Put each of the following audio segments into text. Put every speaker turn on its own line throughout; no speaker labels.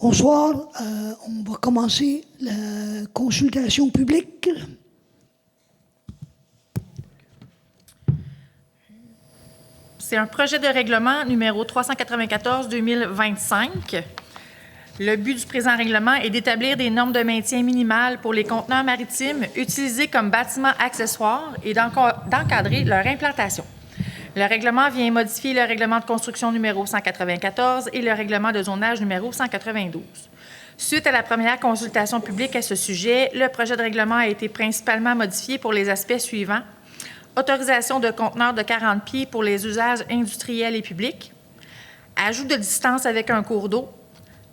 Bonsoir. On va commencer la consultation publique.
C'est un projet de règlement numéro 394-2025. Le but du présent règlement est d'établir des normes de maintien minimales pour les conteneurs maritimes utilisés comme bâtiments accessoires et d'encadrer leur implantation. Le règlement vient modifier le règlement de construction numéro 194 et le règlement de zonage numéro 192. Suite à la première consultation publique à ce sujet, le projet de règlement a été principalement modifié pour les aspects suivants. Autorisation de conteneurs de 40 pieds pour les usages industriels et publics. Ajout de distance avec un cours d'eau.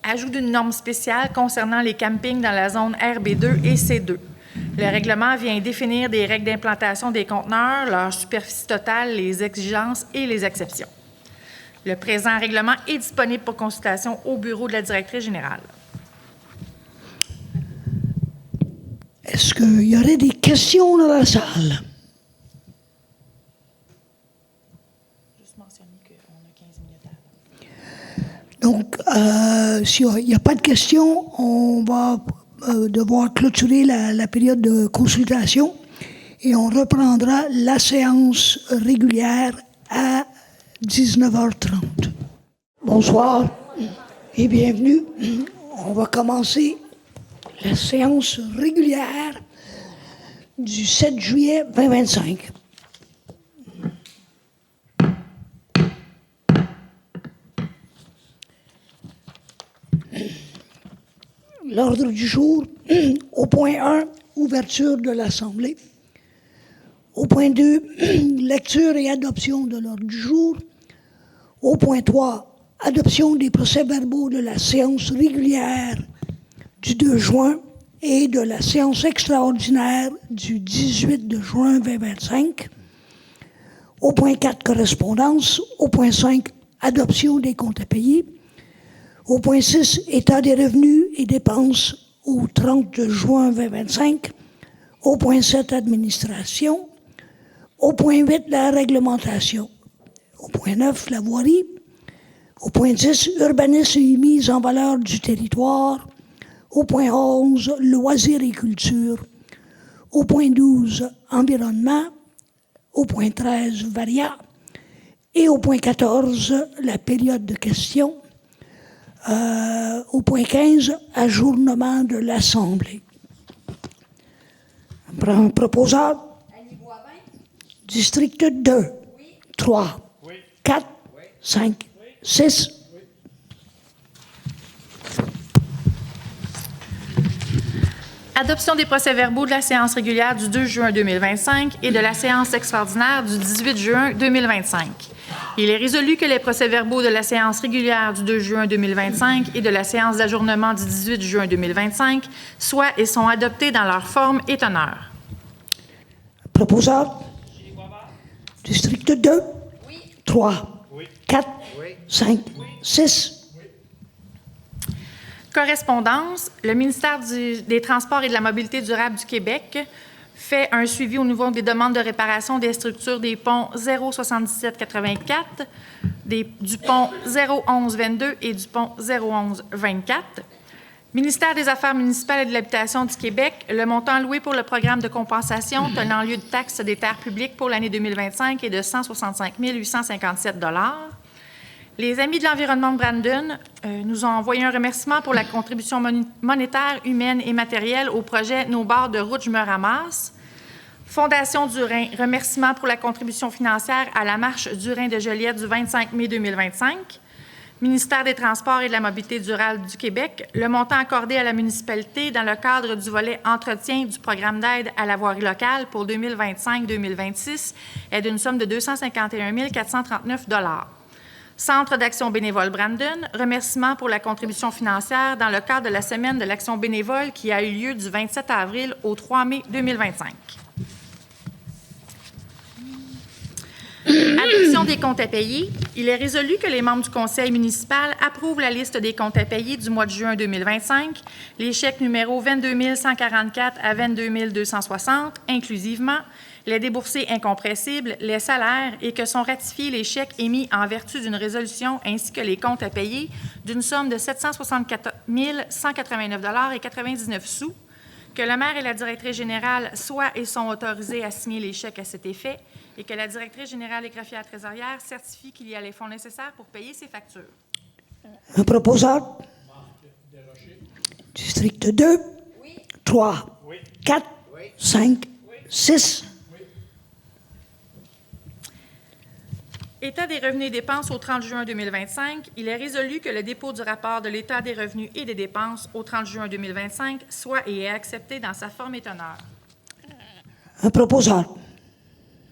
Ajout d'une norme spéciale concernant les campings dans la zone RB2 et C2. Le règlement vient définir des règles d'implantation des conteneurs, leur superficie totale, les exigences et les exceptions. Le présent règlement est disponible pour consultation au bureau de la directrice générale.
Est-ce qu'il y aurait des questions dans la salle?
Juste mentionner qu'on a 15 minutes à
Donc, s'il n'y a pas de questions, on va devoir clôturer la période de consultation et on reprendra la séance régulière à 19h30. Bonsoir et bienvenue. On va commencer la séance régulière du 7 juillet 2025. L'ordre du jour, au point 1, ouverture de l'Assemblée. Au point 2, lecture et adoption de l'ordre du jour. Au point 3, adoption des procès-verbaux de la séance régulière du 2 juin et de la séance extraordinaire du 18 de juin 2025. Au point 4, correspondance. Au point 5, adoption des comptes à payer. Au point 6, état des revenus et dépenses au 30 juin 2025. Au point 7, administration. Au point 8, la réglementation. Au point 9, la voirie. Au point 10, urbanisme et mise en valeur du territoire. Au point 11, loisirs et culture. Au point 12, environnement. Au point 13, varia. Et au point 14, la période de questions. Au point 15, ajournement de l'Assemblée. Proposable. District 2. Oui. 3. Oui. 4. Oui. 5. Oui. 6. Oui.
Adoption des procès-verbaux de la séance régulière du 2 juin 2025 et de la séance extraordinaire du 18 juin 2025. Il est résolu que les procès-verbaux de la séance régulière du 2 juin 2025 et de la séance d'ajournement du 18 juin 2025 soient et sont adoptés dans leur forme et teneur.
Proposable. District 2. Oui. 3. Oui. 4. Oui. 5. Oui. 6.
Correspondance. Le ministère des Transports et de la Mobilité durable du Québec fait un suivi au niveau des demandes de réparation des structures des ponts 07784, du pont 01122 et du pont 01124. Ministère des Affaires municipales et de l'Habitation du Québec, le montant alloué pour le programme de compensation tenant lieu de taxes des terres publiques pour l'année 2025 est de 165 857 $. Les Amis de l'environnement de Brandon nous ont envoyé un remerciement pour la contribution monétaire, humaine et matérielle au projet Nos bords de route, je me ramasse. Fondation du Rhin, remerciement pour la contribution financière à la marche du Rhin de Joliette du 25 mai 2025. Ministère des Transports et de la Mobilité durable du Québec, le montant accordé à la municipalité dans le cadre du volet entretien du programme d'aide à la voirie locale pour 2025-2026 est d'une somme de 251 439 $. Centre d'action bénévole Brandon, remerciement pour la contribution financière dans le cadre de la semaine de l'action bénévole qui a eu lieu du 27 avril au 3 mai 2025. Adoption des comptes à payer. Il est résolu que les membres du conseil municipal approuvent la liste des comptes à payer du mois de juin 2025, les chèques numéros 22 144 à 22 260, inclusivement, les déboursés incompressibles, les salaires et que sont ratifiés les chèques émis en vertu d'une résolution ainsi que les comptes à payer d'une somme de 764 189,99 $, que le maire et la directrice générale soient et sont autorisés à signer les chèques à cet effet et que la directrice générale et greffière trésorière certifie qu'il y a les fonds nécessaires pour payer ces factures.
Un proposant? District 2? Oui. 3? Oui. 4? Oui. 5? Oui. 6?
État des revenus et dépenses au 30 juin 2025, il est résolu que le dépôt du rapport de l'État des revenus et des dépenses au 30 juin 2025 soit et est accepté dans sa forme et teneur.
Un proposant?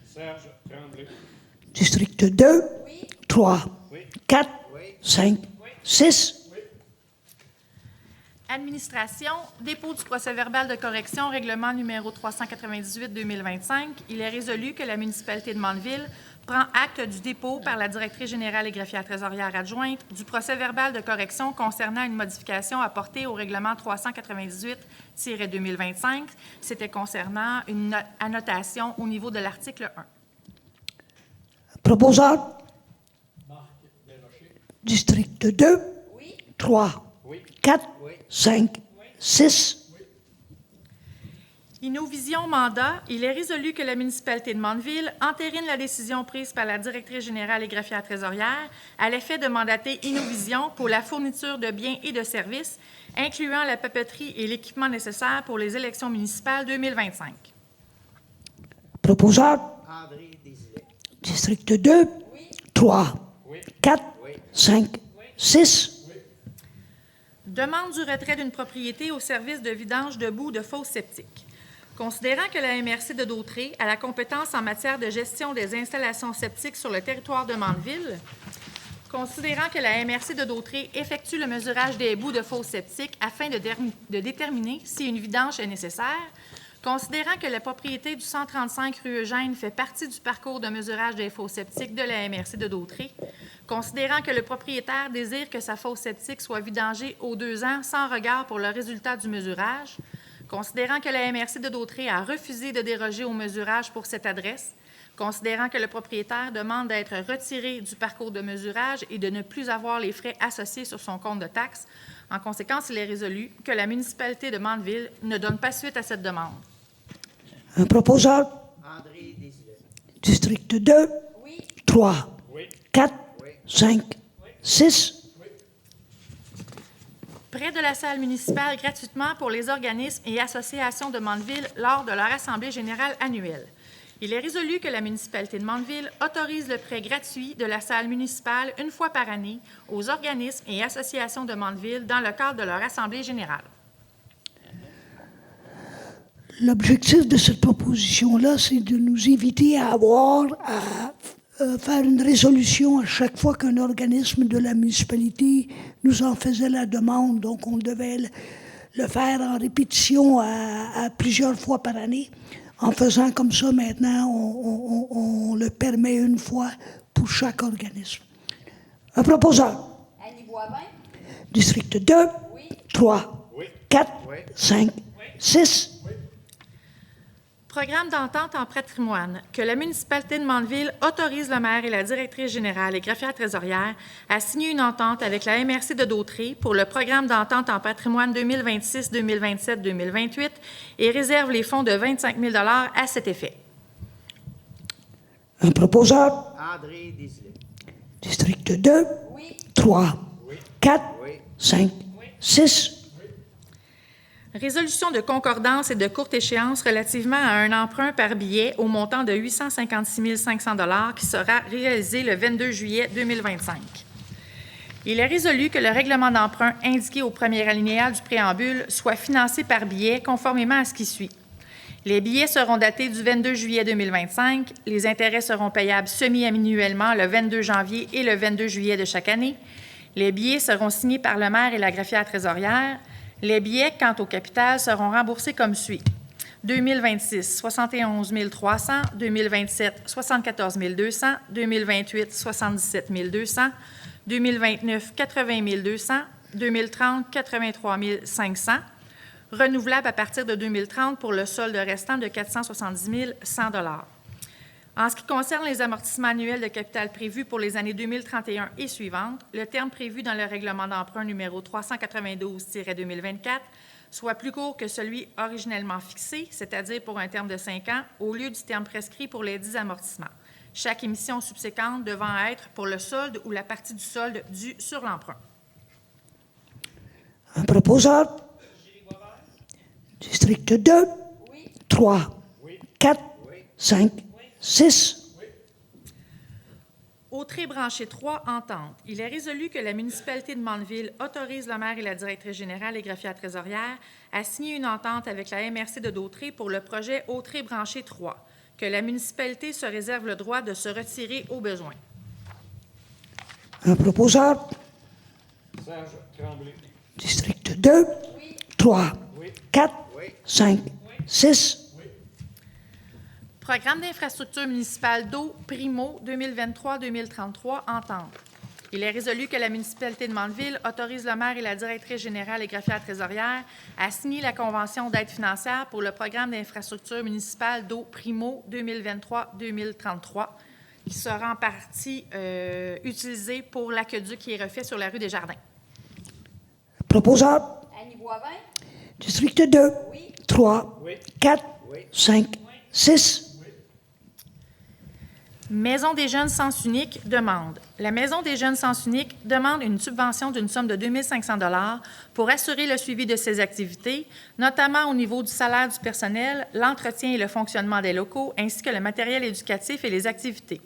Serge Tremblay.
District 2?
Oui.
3?
Oui.
4?
Oui.
5? Oui. 6?
Oui.
Administration, dépôt du procès-verbal de correction, règlement numéro 398-2025, il est résolu que la municipalité de Mandeville prend acte du dépôt par la directrice générale et greffière trésorière adjointe du procès-verbal de correction concernant une modification apportée au règlement 398-2025. C'était concernant une annotation au niveau de l'article 1.
Proposant?
Marc Desrochers.
District 2?
Oui.
3?
Oui.
4?
Oui.
5?
Oui.
6?
Innovision mandat, il est résolu que la municipalité de Mandeville entérine la décision prise par la directrice générale et greffière trésorière à l'effet de mandater Innovision pour la fourniture de biens et de services, incluant la papeterie et l'équipement nécessaire pour les élections municipales 2025.
Proposant?
André Désilet.
District 2?
Oui.
3?
Oui.
4?
Oui.
5? 6?
Demande du retrait d'une propriété au service de vidange de boue de fosses septiques. Considérant que la MRC de Dautré a la compétence en matière de gestion des installations septiques sur le territoire de Mandeville, considérant que la MRC de Dautré effectue le mesurage des boues de fosses septiques afin de déterminer si une vidange est nécessaire, considérant que la propriété du 135 rue Eugène fait partie du parcours de mesurage des fosses septiques de la MRC de Dautré, considérant que le propriétaire désire que sa fosse septique soit vidangée aux 2 ans sans regard pour le résultat du mesurage, considérant que la MRC de Dautré a refusé de déroger au mesurage pour cette adresse, considérant que le propriétaire demande d'être retiré du parcours de mesurage et de ne plus avoir les frais associés sur son compte de taxes, en conséquence, il est résolu que la municipalité de Mandeville ne donne pas suite à cette demande.
Un proposant?
André Désilet.
District 2?
Oui.
3?
Oui.
4?
Oui.
5? 6?
Prêt de la salle municipale gratuitement pour les organismes et associations de Mandeville lors de leur assemblée générale annuelle. Il est résolu que la municipalité de Mandeville autorise le prêt gratuit de la salle municipale une fois par année aux organismes et associations de Mandeville dans le cadre de leur assemblée générale.
L'objectif de cette proposition-là, c'est de nous éviter à faire une résolution à chaque fois qu'un organisme de la municipalité nous en faisait la demande. Donc, on devait le faire en répétition à plusieurs fois par année. En faisant comme ça, maintenant, on le permet une fois pour chaque organisme. Un proposant?
Annie Boivin.
District 2?
Oui.
3?
Oui.
4?
Oui.
5? 6?
Programme d'entente en patrimoine que la municipalité de Mandeville autorise le maire et la directrice générale et greffière trésorière à signer une entente avec la MRC de Dautré pour le programme d'entente en patrimoine 2026, 2027, 2028 et réserve les fonds de 25 000 $ à cet effet.
Un proposant?
André Désilet.
District 2?
Oui.
3?
Oui.
4?
Oui.
5? 6?
Résolution de concordance et de courte échéance relativement à un emprunt par billet au montant de 856 500 $ qui sera réalisé le 22 juillet 2025. Il est résolu que le règlement d'emprunt indiqué au premier alinéa du préambule soit financé par billet conformément à ce qui suit. Les billets seront datés du 22 juillet 2025. Les intérêts seront payables semi-annuellement le 22 janvier et le 22 juillet de chaque année. Les billets seront signés par le maire et la greffière trésorière. Les billets, quant au capital, seront remboursés comme suit. 2026, 71 300, 2027, 74 200, 2028, 77 200, 2029, 80 200, 2030, 83 500, renouvelable à partir de 2030 pour le solde restant de 470 100 $. En ce qui concerne les amortissements annuels de capital prévus pour les années 2031 et suivantes, le terme prévu dans le règlement d'emprunt numéro 392-2024 soit plus court que celui originellement fixé, c'est-à-dire pour un terme de 5 ans, au lieu du terme prescrit pour les 10 amortissements, chaque émission subséquente devant être pour le solde ou la partie du solde due sur l'emprunt.
Un proposeur? District 2?
Oui.
3?
Oui.
4?
Oui.
5? 6?
Autré branché 3, entente. Il est résolu que la municipalité de Mandeville autorise le maire et la directrice générale et greffière trésorière à signer une entente avec la MRC de Dautré pour le projet Autré branché 3, que la municipalité se réserve le droit de se retirer au besoin.
Un proposeur?
Serge Tremblay.
District 2?
Oui.
3?
Oui.
4?
Oui.
5? 6?
Programme d'infrastructure municipale d'eau Primo 2023-2033, entente. Il est résolu que la municipalité de Mandeville autorise le maire et la directrice générale et greffière trésorière à signer la convention d'aide financière pour le programme d'infrastructure municipale d'eau Primo 2023-2033, qui sera en partie utilisé pour l'aqueduc qui est refait sur la rue des Jardins.
Proposeur?
Annie Boivin.
District 2?
Oui.
3?
Oui.
4?
Oui.
5? 6?
Maison des jeunes sens unique demande. La Maison des jeunes sens unique demande une subvention d'une somme de 2 500 $ pour assurer le suivi de ses activités, notamment au niveau du salaire du personnel, l'entretien et le fonctionnement des locaux, ainsi que le matériel éducatif et les activités.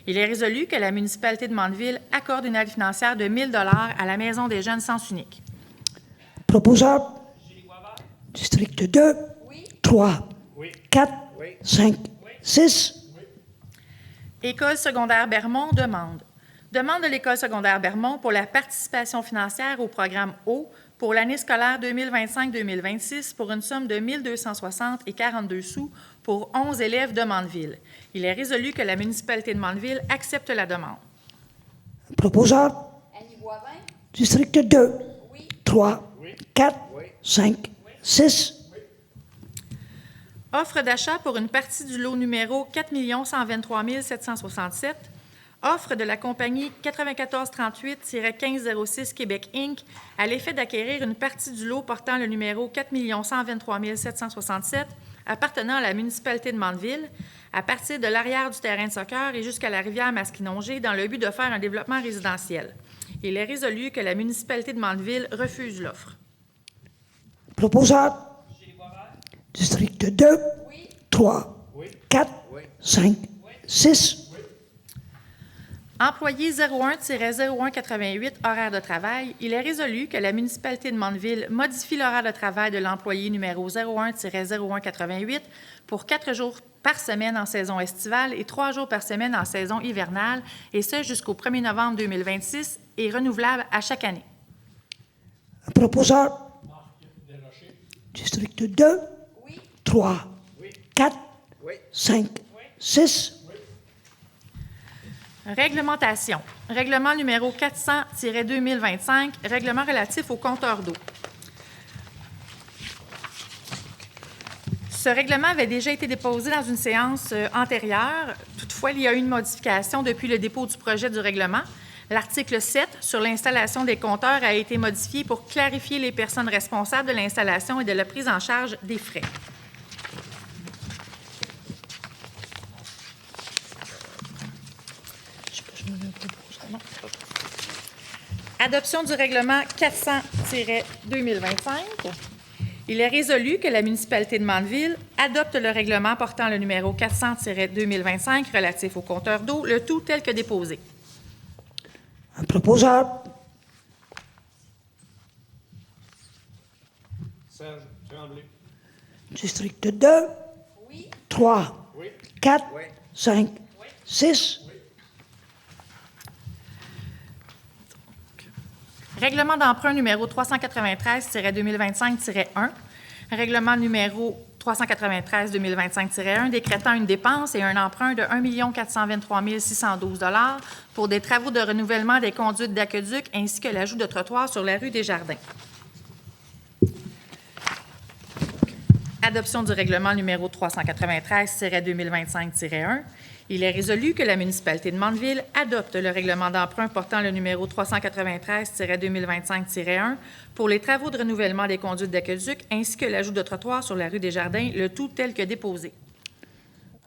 Il est résolu que la municipalité de Mandeville accorde une aide financière de 1 000 $ à la Maison des jeunes sens unique.
Proposeur? District 2?
Oui.
3?
Oui.
4?
Oui.
5? 6?
École secondaire Bermond demande. Demande de l'École secondaire Bermond pour la participation financière au programme eau pour l'année scolaire 2025-2026 pour une somme de 1 260 et 42 sous pour 11 élèves de Mandeville. Il est résolu que la municipalité de Mandeville accepte la demande.
Proposeur?
Annie Boivin.
District 2?
Oui.
3?
Oui.
4?
Oui.
5? 6?
Offre d'achat pour une partie du lot numéro 4 123 767. Offre de la compagnie 9438-1506 Québec Inc. à l'effet d'acquérir une partie du lot portant le numéro 4 123 767 appartenant à la municipalité de Mandeville à partir de l'arrière du terrain de soccer et jusqu'à la rivière Masquinongé dans le but de faire un développement résidentiel. Il est résolu que la municipalité de Mandeville refuse l'offre.
Proposeur? District 2?
Oui.
3?
Oui.
4?
Oui.
5? 6?
Employé 01-0188, horaire de travail, il est résolu que la municipalité de Mandeville modifie l'horaire de travail de l'employé numéro 01-0188 pour 4 jours par semaine en saison estivale et 3 jours par semaine en saison hivernale, et ce jusqu'au 1er novembre 2026 et renouvelable à chaque année.
Proposeur? District 2?
Oui.
3? 4?
Oui.
5? 6?
Réglementation. Règlement numéro 400-2025, règlement relatif aux compteurs d'eau. Ce règlement avait déjà été déposé dans une séance antérieure. Toutefois, il y a eu une modification depuis le dépôt du projet du règlement. L'article 7 sur l'installation des compteurs a été modifié pour clarifier les personnes responsables de l'installation et de la prise en charge des frais. Adoption du règlement 400-2025. Il est résolu que la municipalité de Mandeville adopte le règlement portant le numéro 400-2025 relatif aux compteurs d'eau, le tout tel que déposé.
Un proposeur?
Serge Tremblay.
District 2?
Oui.
3?
Oui.
4?
Oui.
5? 6?
Règlement d'emprunt numéro 393-2025-1, règlement numéro 393-2025-1 décrétant une dépense et un emprunt de 1 423 612 $ pour des travaux de renouvellement des conduites d'aqueduc ainsi que l'ajout de trottoirs sur la rue des Jardins. Adoption du règlement numéro 393-2025-1. Il est résolu que la municipalité de Mandeville adopte le règlement d'emprunt portant le numéro 393-2025-1 pour les travaux de renouvellement des conduites d'aqueduc ainsi que l'ajout de trottoirs sur la rue des Jardins, le tout tel que déposé.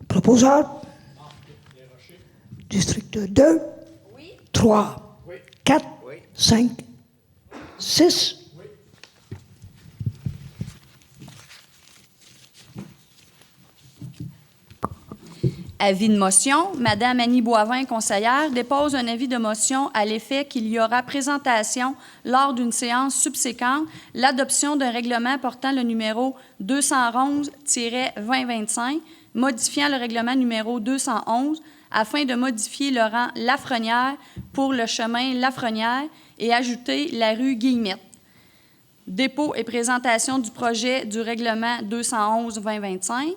Proposeur? District 2?
Oui.
3?
Oui.
4?
Oui.
5? 6?
Avis de motion. Madame Annie Boivin, conseillère, dépose un avis de motion à l'effet qu'il y aura présentation lors d'une séance subséquente l'adoption d'un règlement portant le numéro 211-2025, modifiant le règlement numéro 211 afin de modifier le rang Lafrenière pour le chemin Lafrenière et ajouter la rue Guillemette. Dépôt et présentation du projet du règlement 211-2025.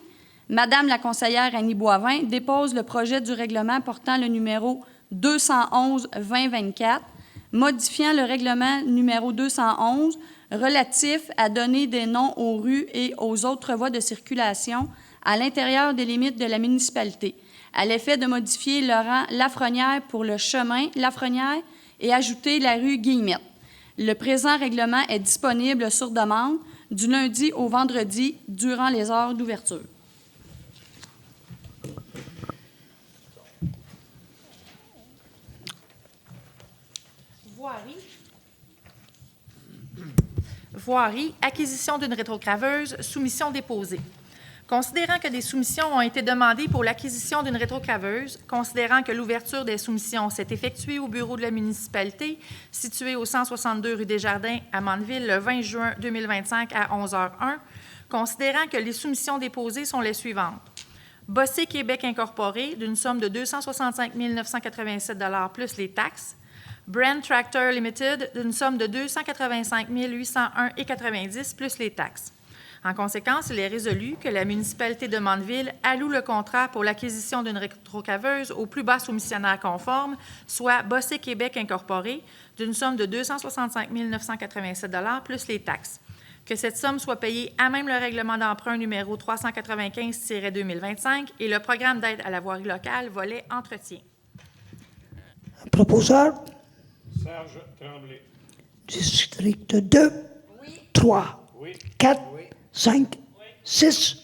Madame la conseillère Annie Boivin dépose le projet du règlement portant le numéro 211-2024, modifiant le règlement numéro 211 relatif à donner des noms aux rues et aux autres voies de circulation à l'intérieur des limites de la municipalité, à l'effet de modifier le rang Lafrenière pour le chemin Lafrenière et ajouter la rue Guillemette. Le présent règlement est disponible sur demande du lundi au vendredi durant les heures d'ouverture.
Voirie, acquisition d'une rétrocraveuse, soumission déposée. Considérant que des soumissions ont été demandées pour l'acquisition d'une rétrocraveuse, considérant que l'ouverture des soumissions s'est effectuée au bureau de la municipalité, situé au 162 rue des Jardins à Mandeville le 20 juin 2025 à 11h01, considérant que les soumissions déposées sont les suivantes. Bossé Québec Incorporé, d'une somme de 265 987 $ plus les taxes. Brand Tractor Limited, d'une somme de 285 801,90 plus les taxes. En conséquence, il est résolu que la municipalité de Mandeville alloue le contrat pour l'acquisition d'une rétrocaveuse au plus bas soumissionnaire conforme, soit Bossé Québec Incorporé, d'une somme de 265 987 $ plus les taxes. Que cette somme soit payée à même le règlement d'emprunt numéro 395-2025 et le programme d'aide à la voirie locale, volet entretien.
Proposeur?
Serge Tremblay.
District 2?
Oui.
3?
Oui.
4?
Oui.
5? 6?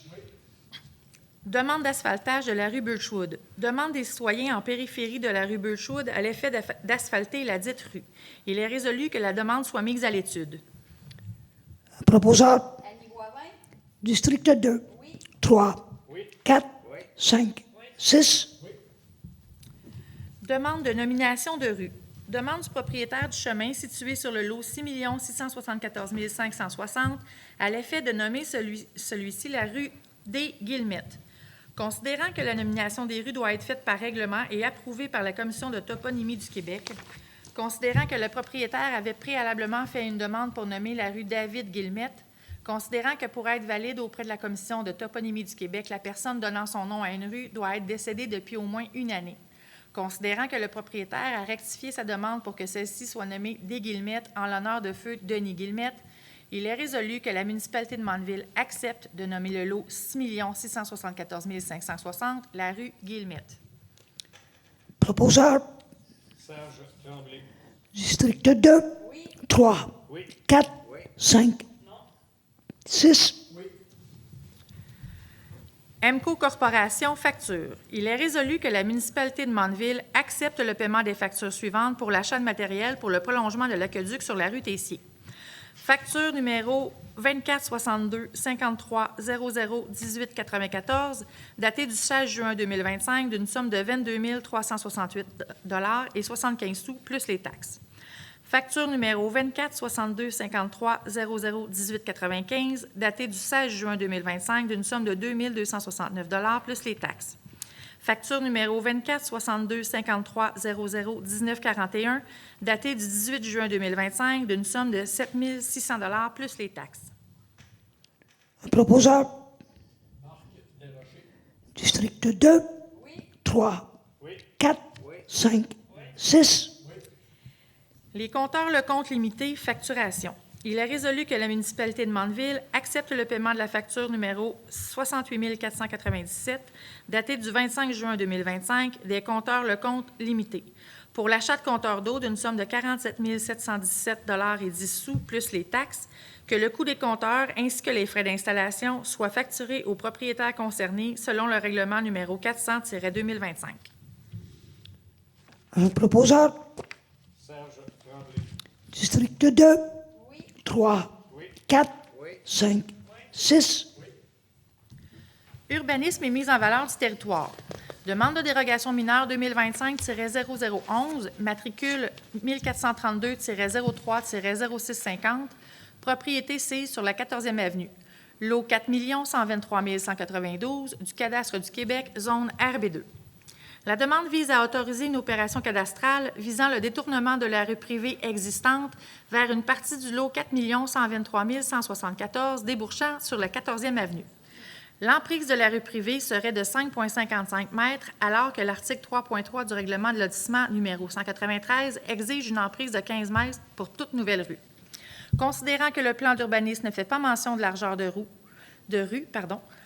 Demande d'asphaltage de la rue Birchwood. Demande des citoyens en périphérie de la rue Birchwood à l'effet d'asphalter la dite rue. Il est résolu que la demande soit mise à l'étude.
Proposeur?
Annie Boivin.
District 2?
Oui.
3?
Oui.
4?
Oui.
5? 6?
Demande de nomination de rue. Demande du propriétaire du chemin situé sur le lot 6 674 560 à l'effet de nommer celui-ci la rue des Guillemette. Considérant que la nomination des rues doit être faite par règlement et approuvée par la Commission de toponymie du Québec, considérant que le propriétaire avait préalablement fait une demande pour nommer la rue David Guillemette, considérant que pour être valide auprès de la Commission de toponymie du Québec, la personne donnant son nom à une rue doit être décédée depuis au moins une année. Considérant que le propriétaire a rectifié sa demande pour que celle-ci soit nommée des Guillemettes en l'honneur de feu Denis Guillemette, il est résolu que la municipalité de Mandeville accepte de nommer le lot 6 674 560 la rue Guillemette.
Proposeur?
Serge Tremblay.
District 2?
Oui.
3?
Oui.
4?
Oui.
5? 6?
MCO Corporation, facture. Il est résolu que la municipalité de Mandeville accepte le paiement des factures suivantes pour l'achat de matériel pour le prolongement de l'aqueduc sur la rue Tessier. Facture numéro 2462 53 00 18 94, datée du 16 juin 2025 d'une somme de 22 368 $ et 75 sous plus les taxes. Facture numéro 24 62 53 00 18 95, datée du 16 juin 2025 d'une somme de 2 269 $ plus les taxes. Facture numéro 24 62 53 00 19 41, datée du 18 juin 2025 d'une somme de 7 600 $ plus les taxes.
Proposeur? District 2, 3, 4, 5, 6.
Les compteurs Le Compte limité, facturation. Il est résolu que la municipalité de Mandeville accepte le paiement de la facture numéro 68 497, datée du 25 juin 2025, des compteurs Le Compte limité, pour l'achat de compteurs d'eau d'une somme de 47 717,10 plus les taxes, que le coût des compteurs ainsi que les frais d'installation soient facturés aux propriétaires concernés selon le règlement numéro 400-2025.
Un proposeur.
Serge Tremblay.
District 2, 3, 4, 5, 6.
Urbanisme et mise en valeur du territoire. Demande de dérogation mineure 2025-0011, matricule 1432-03-0650, propriété sise sur la 14e avenue. Lot 4 123 192 du cadastre du Québec, zone RB2. La demande vise à autoriser une opération cadastrale visant le détournement de la rue privée existante vers une partie du lot 4 123 174 débouchant sur la 14e avenue. L'emprise de la rue privée serait de 5,55 mètres, alors que l'article 3.3 du règlement de lotissement numéro 193 exige une emprise de 15 mètres pour toute nouvelle rue. Considérant que le plan d'urbanisme ne fait pas mention de largeur de rue,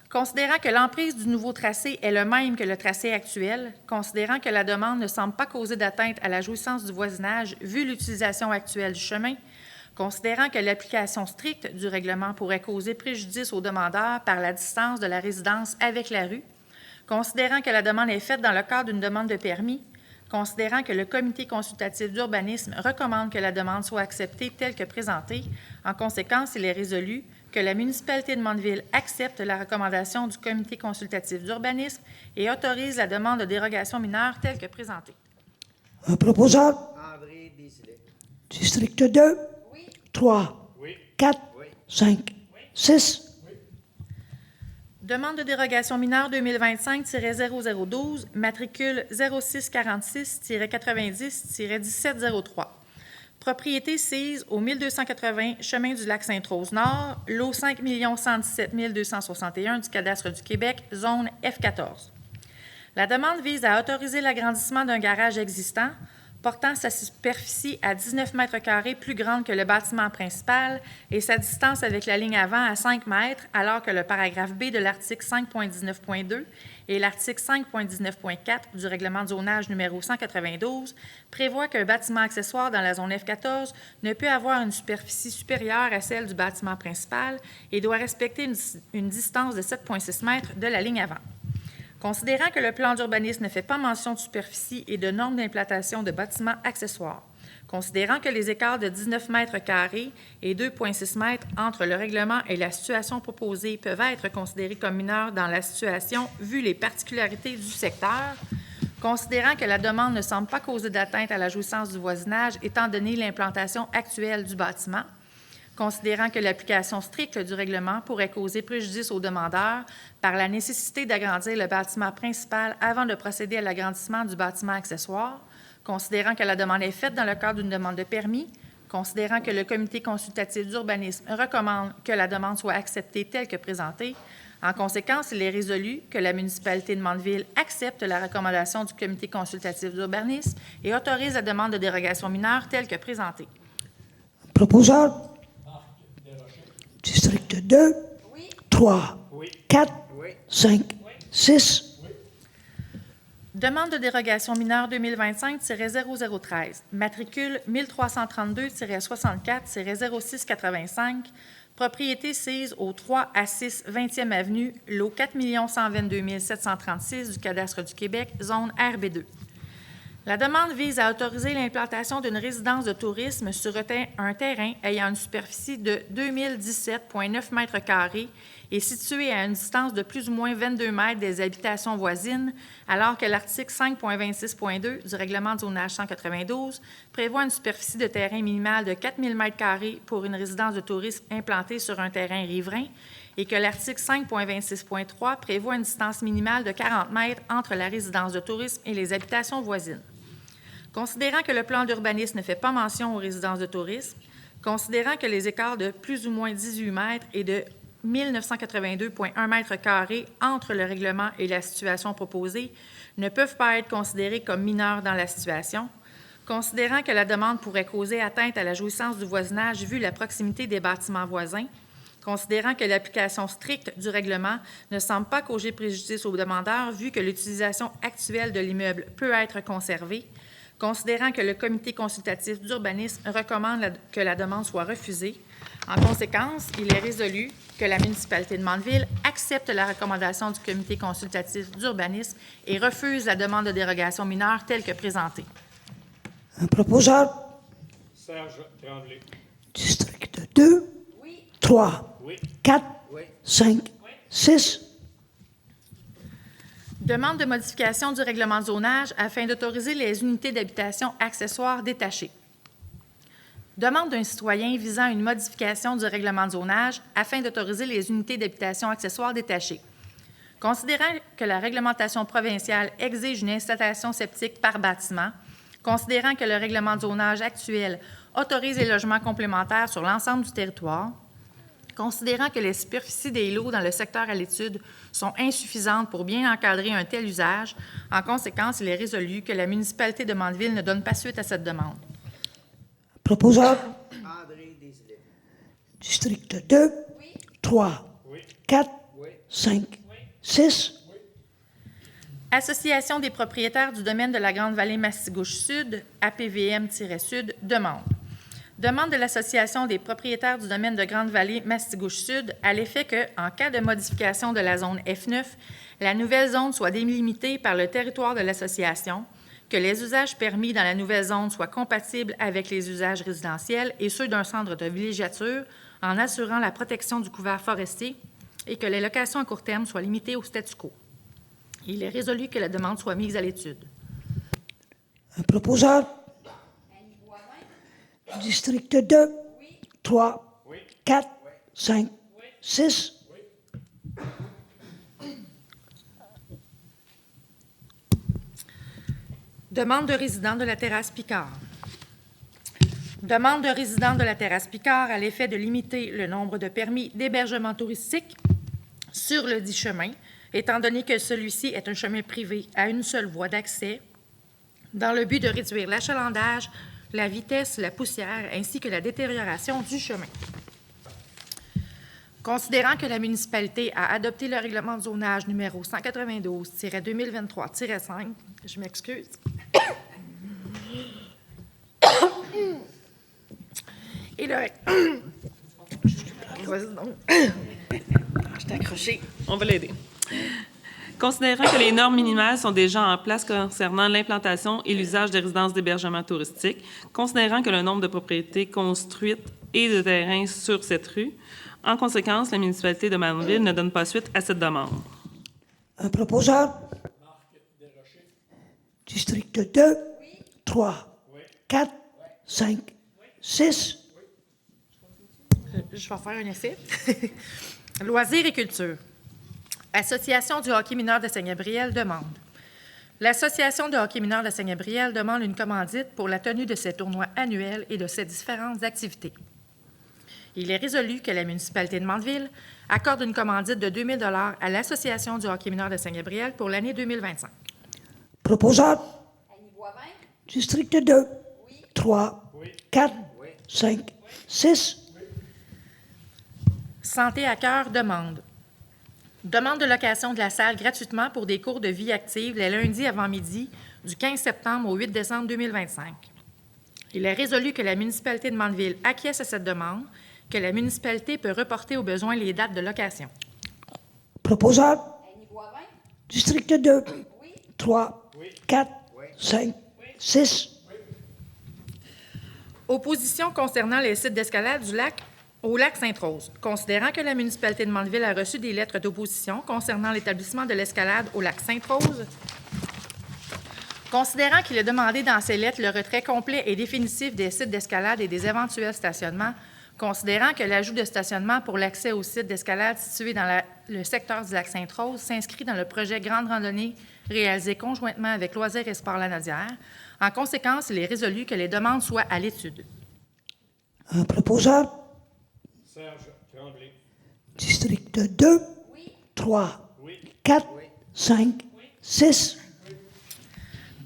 considérant que l'emprise du nouveau tracé est le même que le tracé actuel, considérant que la demande ne semble pas causer d'atteinte à la jouissance du voisinage vu l'utilisation actuelle du chemin, considérant que l'application stricte du règlement pourrait causer préjudice aux demandeurs par la distance de la résidence avec la rue, considérant que la demande est faite dans le cadre d'une demande de permis, considérant que le comité consultatif d'urbanisme recommande que la demande soit acceptée telle que présentée, en conséquence, il est résolu que la municipalité de Mandeville accepte la recommandation du comité consultatif d'urbanisme et autorise la demande de dérogation mineure telle que présentée.
Un proposeur.
André Desilets.
District 2, 3, 4, 5, 6.
Demande de dérogation mineure 2025-0012, matricule 0646-90-1703. Propriété sise au 1280 chemin du lac Sainte-Rose Nord, lot 5 117 261 du cadastre du Québec, zone F14. La demande vise à autoriser l'agrandissement d'un garage existant portant sa superficie à 19 mètres carrés plus grande que le bâtiment principal et sa distance avec la ligne avant à 5 mètres, alors que le paragraphe B de l'article 5.19.2 et l'article 5.19.4 du règlement de zonage numéro 192 prévoit qu'un bâtiment accessoire dans la zone F14 ne peut avoir une superficie supérieure à celle du bâtiment principal et doit respecter une distance de 7,6 mètres de la ligne avant. Considérant que le plan d'urbanisme ne fait pas mention de superficie et de normes d'implantation de bâtiments accessoires, considérant que les écarts de 19 mètres carrés et 2,6 mètres entre le règlement et la situation proposée peuvent être considérés comme mineurs dans la situation vu les particularités du secteur, considérant que la demande ne semble pas causer d'atteinte à la jouissance du voisinage étant donné l'implantation actuelle du bâtiment, considérant que l'application stricte du règlement pourrait causer préjudice aux demandeurs par la nécessité d'agrandir le bâtiment principal avant de procéder à l'agrandissement du bâtiment accessoire, considérant que la demande est faite dans le cadre d'une demande de permis, considérant que le comité consultatif d'urbanisme recommande que la demande soit acceptée telle que présentée. En conséquence, il est résolu que la municipalité de Mandeville accepte la recommandation du comité consultatif d'urbanisme et autorise la demande de dérogation mineure telle que présentée.
Proposeur. District 2, 3, 4, 5, 6.
Demande de dérogation mineure 2025-0013, matricule 1332-64-0685, propriété sise au 3 à 6 20e avenue, lot 4 122 736 du cadastre du Québec, zone RB2. La demande vise à autoriser l'implantation d'une résidence de tourisme sur un terrain ayant une superficie de 2017,9 mètres carrés et situé à une distance de plus ou moins 22 mètres des habitations voisines, alors que l'article 5.26.2 du règlement de zonage 192 prévoit une superficie de terrain minimale de 4 000 mètres carrés pour une résidence de tourisme implantée sur un terrain riverain et que l'article 5.26.3 prévoit une distance minimale de 40 mètres entre la résidence de tourisme et les habitations voisines. Considérant que le plan d'urbanisme ne fait pas mention aux résidences de tourisme, considérant que les écarts de plus ou moins 18 mètres et de 1982,1 mètres carrés entre le règlement et la situation proposée ne peuvent pas être considérés comme mineurs dans la situation, considérant que la demande pourrait causer atteinte à la jouissance du voisinage vu la proximité des bâtiments voisins, considérant que l'application stricte du règlement ne semble pas causer préjudice aux demandeurs vu que l'utilisation actuelle de l'immeuble peut être conservée, considérant que le comité consultatif d'urbanisme recommande que la demande soit refusée. En conséquence, il est résolu que la municipalité de Mandeville accepte la recommandation du comité consultatif d'urbanisme et refuse la demande de dérogation mineure telle que présentée.
Un proposeur.
Serge Tremblay.
District 2.
Oui.
3.
Oui.
4.
Oui.
5. 6.
Demande de modification du règlement de zonage afin d'autoriser les unités d'habitation accessoires détachées. Demande d'un citoyen visant une modification du règlement de zonage afin d'autoriser les unités d'habitation accessoires détachées. Considérant que la réglementation provinciale exige une installation septique par bâtiment, considérant que le règlement de zonage actuel autorise les logements complémentaires sur l'ensemble du territoire, considérant que les superficies des lots dans le secteur à l'étude sont insuffisantes pour bien encadrer un tel usage, en conséquence, il est résolu que la municipalité de Mandeville ne donne pas suite à cette demande.
Proposeur.
André Desilets.
District 2. 3.
Oui.
4.
Oui.
5. 6.
Association des propriétaires du domaine de la Grande-Vallée Mastigouche-Sud, APVM-Sud, demande. Demande de l'Association des propriétaires du domaine de Grande-Vallée Mastigouche-Sud à l'effet que, en cas de modification de la zone F9, la nouvelle zone soit délimitée par le territoire de l'association, que les usages permis dans la nouvelle zone soient compatibles avec les usages résidentiels et ceux d'un centre de villégiature en assurant la protection du couvert forestier et que les locations à court terme soient limitées au statu quo. Il est résolu que la demande soit mise à l'étude.
Un proposeur. District 2. 3. 4. 5. 6.
Demande de résident de la terrasse Picard. Demande de résident de la terrasse Picard à l'effet de limiter le nombre de permis d'hébergement touristique sur le dit chemin, étant donné que celui-ci est un chemin privé à une seule voie d'accès, dans le but de réduire l'achalandage, la vitesse, la poussière, ainsi que la détérioration du chemin. Considérant que la municipalité a adopté le règlement de zonage numéro 192-2023-5, je m'excuse. Et le... Vas-y donc. Je t'ai accroché.
On va l'aider. Considérant que les normes minimales sont déjà en place concernant l'implantation et l'usage des résidences d'hébergement touristique, considérant que le nombre de propriétés construites et de terrains sur cette rue, en conséquence, la municipalité de Mandeville ne donne pas suite à cette demande.
Un proposeur. District 2. 3. 4. 5. 6.
Je vais faire un essai. Loisirs et culture. Association du hockey mineur de Saint-Gabriel demande. L'Association de hockey mineur de Saint-Gabriel demande une commandite pour la tenue de ses tournois annuels et de ses différentes activités. Il est résolu que la municipalité de Mandeville accorde une commandite de 2 000 $ à l'Association du hockey mineur de Saint-Gabriel pour l'année 2025.
Proposeur.
Annie Boivin.
District 2. 3. 4. 5. 6.
Santé à cœur demande. Demande de location de la salle gratuitement pour des cours de vie active les lundis avant midi du 15 septembre au 8 décembre 2025. Il est résolu que la municipalité de Mandeville acquiesce à cette demande, que la municipalité peut reporter au besoin les dates de location.
Proposeur.
Annie Boivin.
District 2. 3. 4. 5. 6.
Opposition concernant les sites d'escalade du lac au lac Sainte-Rose. Considérant que la municipalité de Mandeville a reçu des lettres d'opposition concernant l'établissement de l'escalade au lac Sainte-Rose, considérant qu'il est demandé dans ces lettres le retrait complet et définitif des sites d'escalade et des éventuels stationnements, considérant que l'ajout de stationnement pour l'accès aux sites d'escalade situés dans le secteur du lac Sainte-Rose s'inscrit dans le projet Grande Randonnée réalisé conjointement avec Loisirs et Sports Lanaudière. En conséquence, il est résolu que les demandes soient à l'étude.
Un proposeur.
Serge Tremblay.
District 2, 3, 4, 5, 6.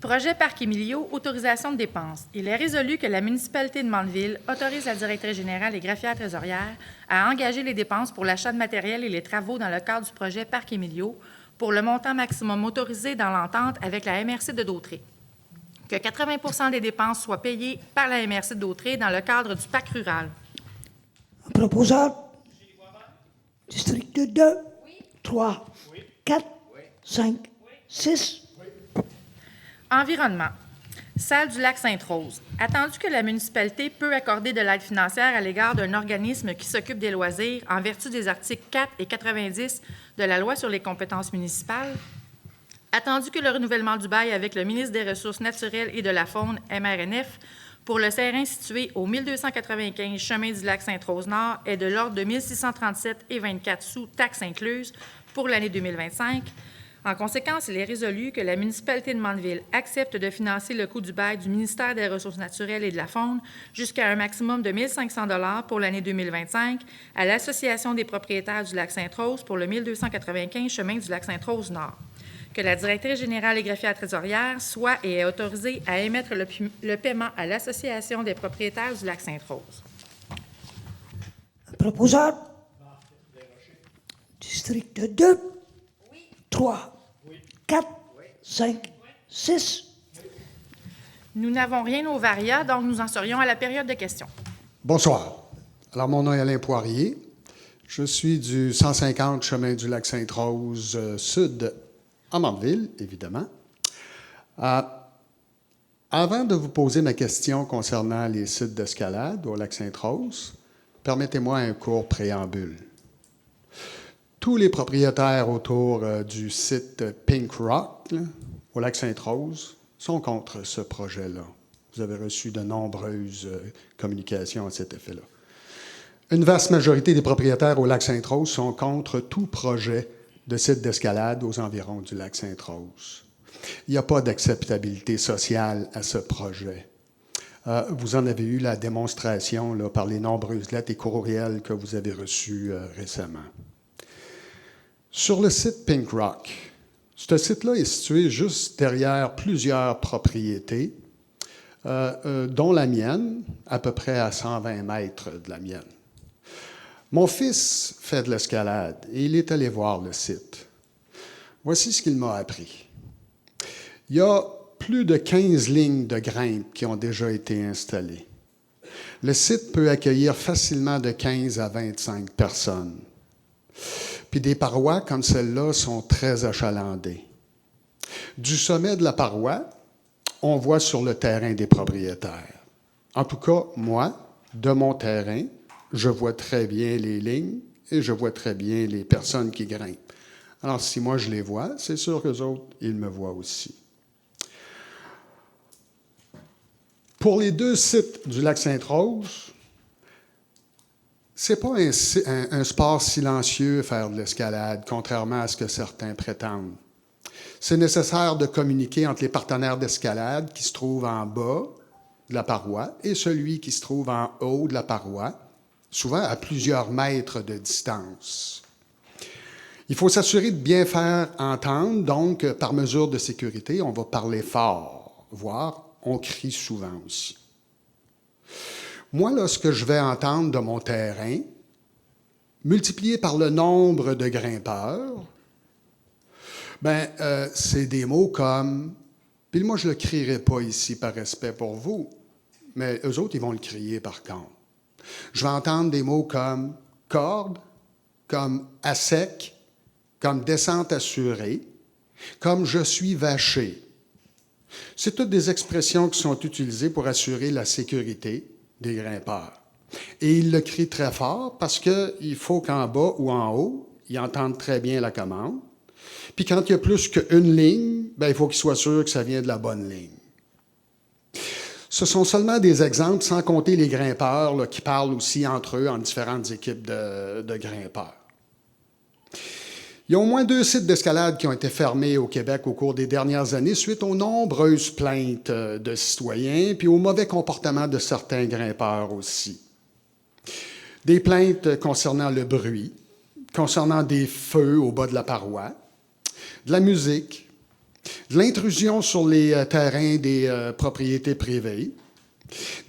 Projet Parc Émilio, autorisation de dépenses. Il est résolu que la municipalité de Mandeville autorise la directrice générale et greffière trésorière à engager les dépenses pour l'achat de matériel et les travaux dans le cadre du projet Parc Émilio pour le montant maximum autorisé dans l'entente avec la MRC de Dautré. Que 80 des dépenses soient payées par la MRC de Dautré dans le cadre du PAC rural.
Un proposeur? District 2, 3, 4, 5, 6.
Environnement. Salle du lac Sainte-Rose. Attendu que la municipalité peut accorder de l'aide financière à l'égard d'un organisme qui s'occupe des loisirs en vertu des articles 4 et 90 de la Loi sur les compétences municipales, attendu que le renouvellement du bail avec le ministre des Ressources naturelles et de la Faune, MRNF, pour le terrain situé au 1295 chemin du lac Sainte-Rose-Nord est de l'ordre de 1637,24 sous, taxes incluses, pour l'année 2025. En conséquence, il est résolu que la municipalité de Mandeville accepte de financer le coût du bail du ministère des Ressources naturelles et de la Faune jusqu'à un maximum de 1 500 $ pour l'année 2025 à l'Association des propriétaires du lac Sainte-Rose pour le 1295 chemin du lac Sainte-Rose-Nord. Que la directrice générale et greffière trésorière soit et est autorisée à émettre le paiement à l'Association des propriétaires du lac Sainte-Rose.
Un proposeur? District 2, 3, 4, 5, 6.
Nous n'avons rien au varia, donc nous en serions à la période de questions.
Bonsoir. Alors, mon nom est Alain Poirier. Je suis du 150 chemin du lac Sainte-Rose sud à Mandeville, évidemment. Avant de vous poser ma question concernant les sites d'escalade au lac Sainte-Rose, permettez-moi un court préambule. Tous les propriétaires autour du site Pink Rock, là, au lac Sainte-Rose, sont contre ce projet-là. Vous avez reçu de nombreuses communications à cet effet-là. Une vaste majorité des propriétaires au lac Sainte-Rose sont contre tout projet de site d'escalade aux environs du lac Sainte-Rose. Il n'y a pas d'acceptabilité sociale à ce projet. Vous en avez eu la démonstration là, par les nombreuses lettres et courriels que vous avez reçus récemment. Sur le site Pink Rock, ce site-là est situé juste derrière plusieurs propriétés, dont la mienne, à peu près à 120 mètres de la mienne. Mon fils fait de l'escalade et il est allé voir le site. Voici ce qu'il m'a appris. Il y a plus de 15 lignes de grimpe qui ont déjà été installées. Le site peut accueillir facilement de 15 à 25 personnes. Puis des parois comme celle-là sont très achalandées. Du sommet de la paroi, on voit sur le terrain des propriétaires. En tout cas, moi, de mon terrain, je vois très bien les lignes et je vois très bien les personnes qui grimpent. Alors, si moi je les vois, c'est sûr qu'eux autres, ils me voient aussi. Pour les deux sites du lac Sainte-Rose, c'est pas un sport silencieux faire de l'escalade, contrairement à ce que certains prétendent. C'est nécessaire de communiquer entre les partenaires d'escalade qui se trouvent en bas de la paroi et celui qui se trouve en haut de la paroi, souvent à plusieurs mètres de distance. Il faut s'assurer de bien faire entendre, donc, par mesure de sécurité, on va parler fort, voire on crie souvent aussi. Moi, là, ce que je vais entendre de mon terrain, multiplié par le nombre de grimpeurs, c'est des mots comme, puis moi, je ne le crierai pas ici par respect pour vous, mais eux autres, ils vont le crier par contre. Je vais entendre des mots comme corde, comme à sec, comme descente assurée, comme je suis vaché. C'est toutes des expressions qui sont utilisées pour assurer la sécurité des grimpeurs. Et ils le crient très fort parce qu'il faut qu'en bas ou en haut, ils entendent très bien la commande. Puis quand il y a plus qu'une ligne, il faut qu'ils soient sûrs que ça vient de la bonne ligne. Ce sont seulement des exemples, sans compter les grimpeurs là, qui parlent aussi entre eux en différentes équipes de grimpeurs. Il y a au moins 2 sites d'escalade qui ont été fermés au Québec au cours des dernières années suite aux nombreuses plaintes de citoyens puis au mauvais comportement de certains grimpeurs aussi. Des plaintes concernant le bruit, concernant des feux au bas de la paroi, de la musique, de l'intrusion sur les terrains des propriétés privées,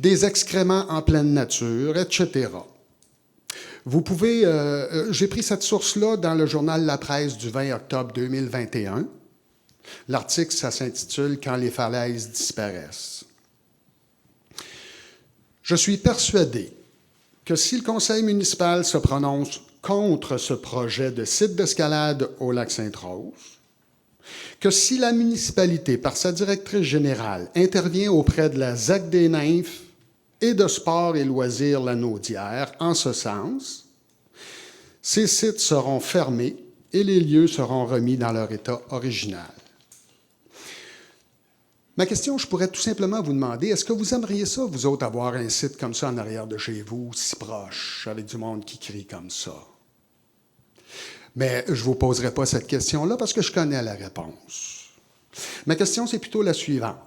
des excréments en pleine nature, etc. Vous pouvez, j'ai pris cette source-là dans le journal La Presse du 20 octobre 2021. L'article, ça s'intitule « Quand les falaises disparaissent ». Je suis persuadé que si le conseil municipal se prononce contre ce projet de site d'escalade au lac Sainte-Rose, que si la municipalité, par sa directrice générale, intervient auprès de la ZAC des Nymphes et de Sport et Loisirs Lanaudière en ce sens, ces sites seront fermés et les lieux seront remis dans leur état original. Ma question, je pourrais tout simplement vous demander, est-ce que vous aimeriez ça, vous autres, avoir un site comme ça en arrière de chez vous, si proche, avec du monde qui crie comme ça? Mais je ne vous poserai pas cette question-là parce que je connais la réponse. Ma question, c'est plutôt la suivante.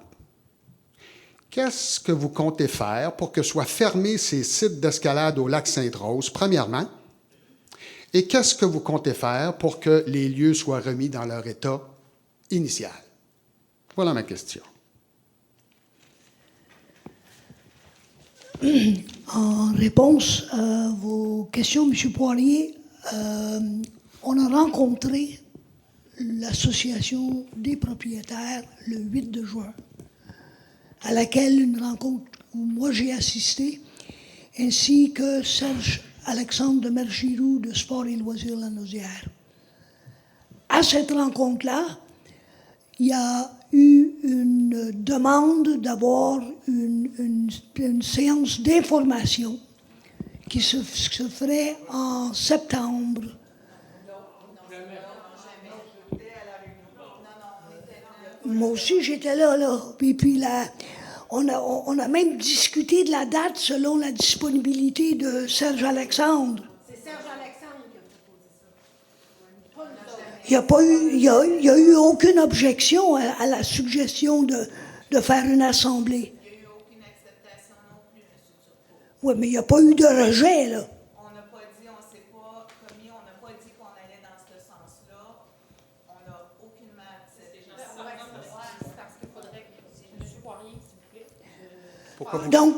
Qu'est-ce que vous comptez faire pour que soient fermés ces sites d'escalade au lac Sainte-Rose, premièrement? Et qu'est-ce que vous comptez faire pour que les lieux soient remis dans leur état initial? Voilà ma question.
En réponse à vos questions, M. Poirier, on a rencontré l'association des propriétaires le 8 de juin, à laquelle une rencontre où moi j'ai assisté, ainsi que Serge Alexandre de Mergirou de Sport et Loisirs Lanaudière. À cette rencontre-là, il y a eu une demande d'avoir une séance d'information qui se ferait en septembre. Moi aussi, j'étais là. Et puis là, on a même discuté de la date selon la disponibilité de Serge Alexandre.
C'est Serge Alexandre qui a proposé ça.
Il n'y a eu aucune objection à la suggestion de faire une assemblée.
Il n'y a eu aucune acceptation non plus, M. Turcot.
Oui, mais il n'y a pas eu de rejet, là.
On n'a pas dit, on ne s'est pas commis, on n'a pas dit qu'on allait dans ce sens-là. On n'a aucunement accepté.
C'est parce qu'il faudrait que M. Poirier, s'il vous plaît.
Pourquoi vous...
Donc,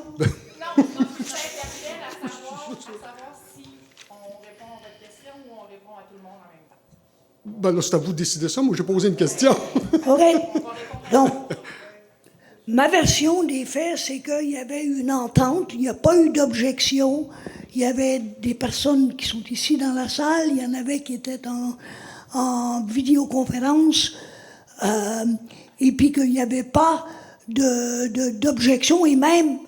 Non, ça interpelle à savoir si on répond à votre question ou on répond à tout le monde en même temps.
Ben là, c'est à vous de décider ça. Moi, j'ai posé une question.
OK. Donc, ma version des faits, c'est qu'il y avait une entente, il n'y a pas eu d'objection. Il y avait des personnes qui sont ici dans la salle, il y en avait qui étaient en vidéoconférence, et puis qu'il n'y avait pas d'objection. Et même,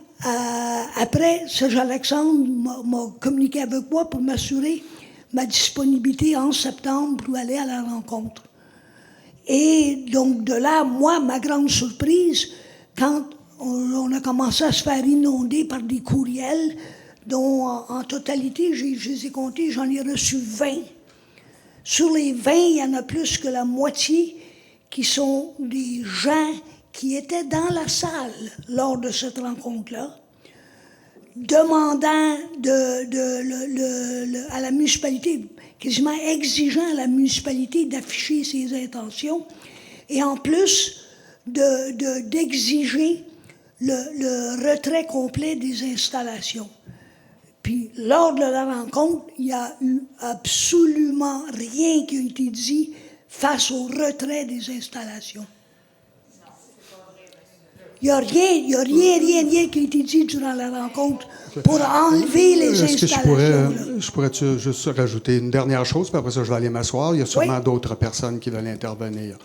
après, Serge Alexandre m'a communiqué avec moi pour m'assurer ma disponibilité en septembre pour aller à la rencontre. Et donc, de là, moi, ma grande surprise, quand on a commencé à se faire inonder par des courriels, dont en totalité, je les ai comptés, j'en ai reçu 20. Sur les 20, il y en a plus que la moitié qui sont des gens qui étaient dans la salle lors de cette rencontre-là, demandant à la municipalité, quasiment exigeant à la municipalité d'afficher ses intentions, et en plus d'exiger le retrait complet des installations. Puis, lors de la rencontre, il n'y a eu absolument rien qui a été dit face au retrait des installations. Il n'y a rien qui a été dit durant la rencontre pour enlever les installations.
Je pourrais juste rajouter une dernière chose, puis après ça, je vais aller m'asseoir. Il y a sûrement d'autres personnes qui veulent intervenir.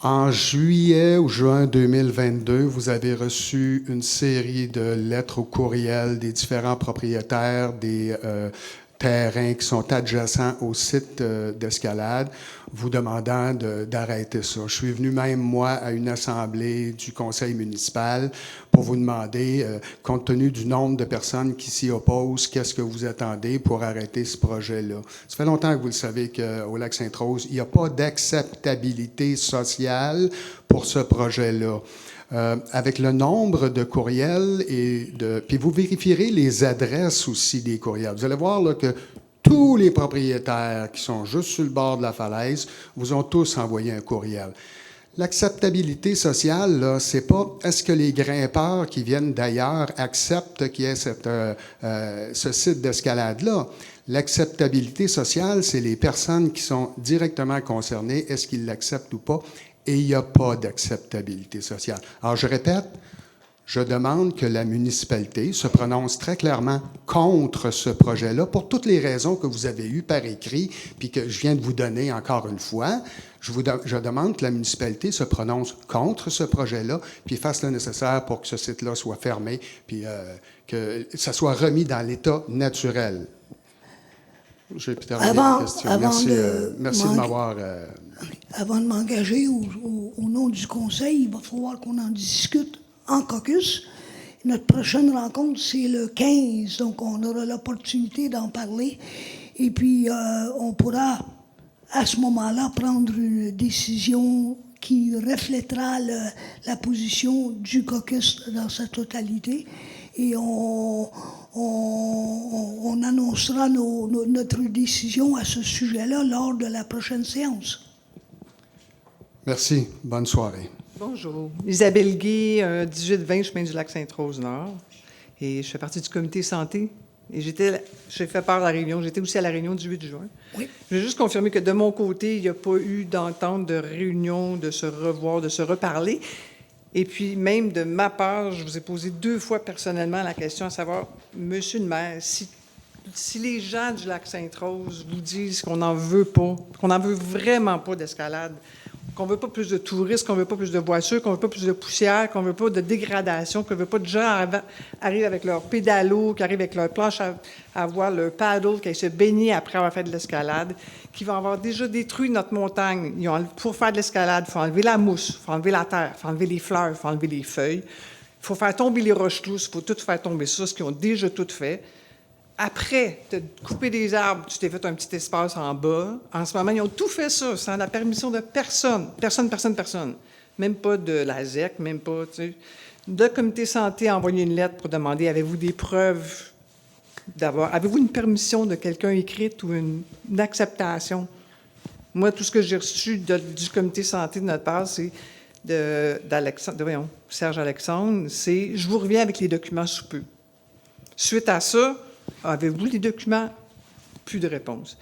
En juillet ou juin 2022, vous avez reçu une série de lettres ou courriels des différents propriétaires des terrains qui sont adjacents au site d'escalade, vous demandant d'arrêter ça. Je suis venu même, moi, à une assemblée du conseil municipal pour vous demander, compte tenu du nombre de personnes qui s'y opposent, qu'est-ce que vous attendez pour arrêter ce projet-là? Ça fait longtemps que vous le savez qu'au lac Sainte-Rose, il n'y a pas d'acceptabilité sociale pour ce projet-là. Avec le nombre de courriels puis vous vérifierez les adresses aussi des courriels. Vous allez voir là, que tous les propriétaires qui sont juste sur le bord de la falaise vous ont tous envoyé un courriel. L'acceptabilité sociale, là, c'est pas est-ce que les grimpeurs qui viennent d'ailleurs acceptent qu'il y ait ce site d'escalade-là. L'acceptabilité sociale, c'est les personnes qui sont directement concernées, est-ce qu'ils l'acceptent ou pas, et il n'y a pas d'acceptabilité sociale. Alors, je répète, je demande que la municipalité se prononce très clairement contre ce projet-là pour toutes les raisons que vous avez eues par écrit, puis que je viens de vous donner encore une fois. Je demande que la municipalité se prononce contre ce projet-là, puis fasse le nécessaire pour que ce site-là soit fermé, puis que ça soit remis dans l'état naturel. J'ai terminé la question. Merci de m'avoir...
Avant de m'engager au nom du conseil, il va falloir qu'on en discute en caucus. Notre prochaine rencontre, c'est le 15, donc on aura l'opportunité d'en parler. Et puis, on pourra, à ce moment-là, prendre une décision qui reflètera la position du caucus dans sa totalité. Et on annoncera notre décision à ce sujet-là lors de la prochaine séance.
Merci. Bonne soirée.
Bonjour. Isabelle Guy, 1820 Chemin du Lac-Sainte-Rose-Nord. Et je fais partie du comité santé. Et j'ai fait part de la réunion. J'étais aussi à la réunion du 8 juin.
Oui.
Je veux juste confirmer que de mon côté, il n'y a pas eu d'entente, de réunion, de se revoir, de se reparler. Et puis, même de ma part, je vous ai posé 2 fois personnellement la question à savoir, Monsieur le maire, si les gens du Lac-Sainte-Rose vous disent qu'on n'en veut pas, qu'on n'en veut vraiment pas d'escalade, qu'on ne veut pas plus de touristes, qu'on ne veut pas plus de voitures, qu'on ne veut pas plus de poussière, qu'on ne veut pas de dégradation, qu'on ne veut pas de gens arrivent avec leur pédalo, qui arrivent avec leur planche à voir leur paddle, qui aillent se baigner après avoir fait de l'escalade, qui vont avoir déjà détruit notre montagne. Pour faire de l'escalade, il faut enlever la mousse, il faut enlever la terre, il faut enlever les fleurs, il faut enlever les feuilles, il faut faire tomber les roches lousses, il faut tout faire tomber ça, ce qu'ils ont déjà tout fait. Après, tu as coupé des arbres, tu t'es fait un petit espace en bas. En ce moment, ils ont tout fait ça sans la permission de personne. Personne. Même pas de la ZEC, même pas, tu sais. Le comité santé a envoyé une lettre pour demander, avez-vous des preuves avez-vous une permission de quelqu'un écrite ou une acceptation? Moi, tout ce que j'ai reçu du comité santé de notre part, c'est Serge Alexandre, c'est « Je vous reviens avec les documents sous peu ». Suite à ça, avez-vous les documents? Plus de réponse.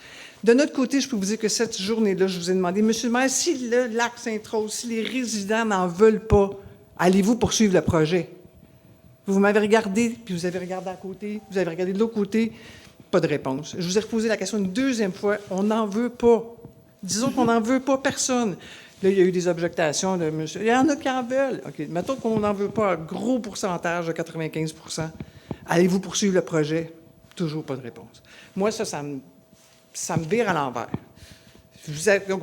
De notre côté, je peux vous dire que cette journée-là, je vous ai demandé, Monsieur le maire, si le Lac-Sainte-Rose, si les résidents n'en veulent pas, allez-vous poursuivre le projet? Vous m'avez regardé, puis vous avez regardé à côté, vous avez regardé de l'autre côté, pas de réponse. Je vous ai reposé la question une 2e fois, on n'en veut pas. Disons qu'on n'en veut pas personne. Là, il y a eu des objections de monsieur. Il y en a qui en veulent. OK, mettons qu'on n'en veut pas un gros pourcentage de 95 %. Allez-vous poursuivre le projet? Toujours pas de réponse. Moi, ça me vire à l'envers.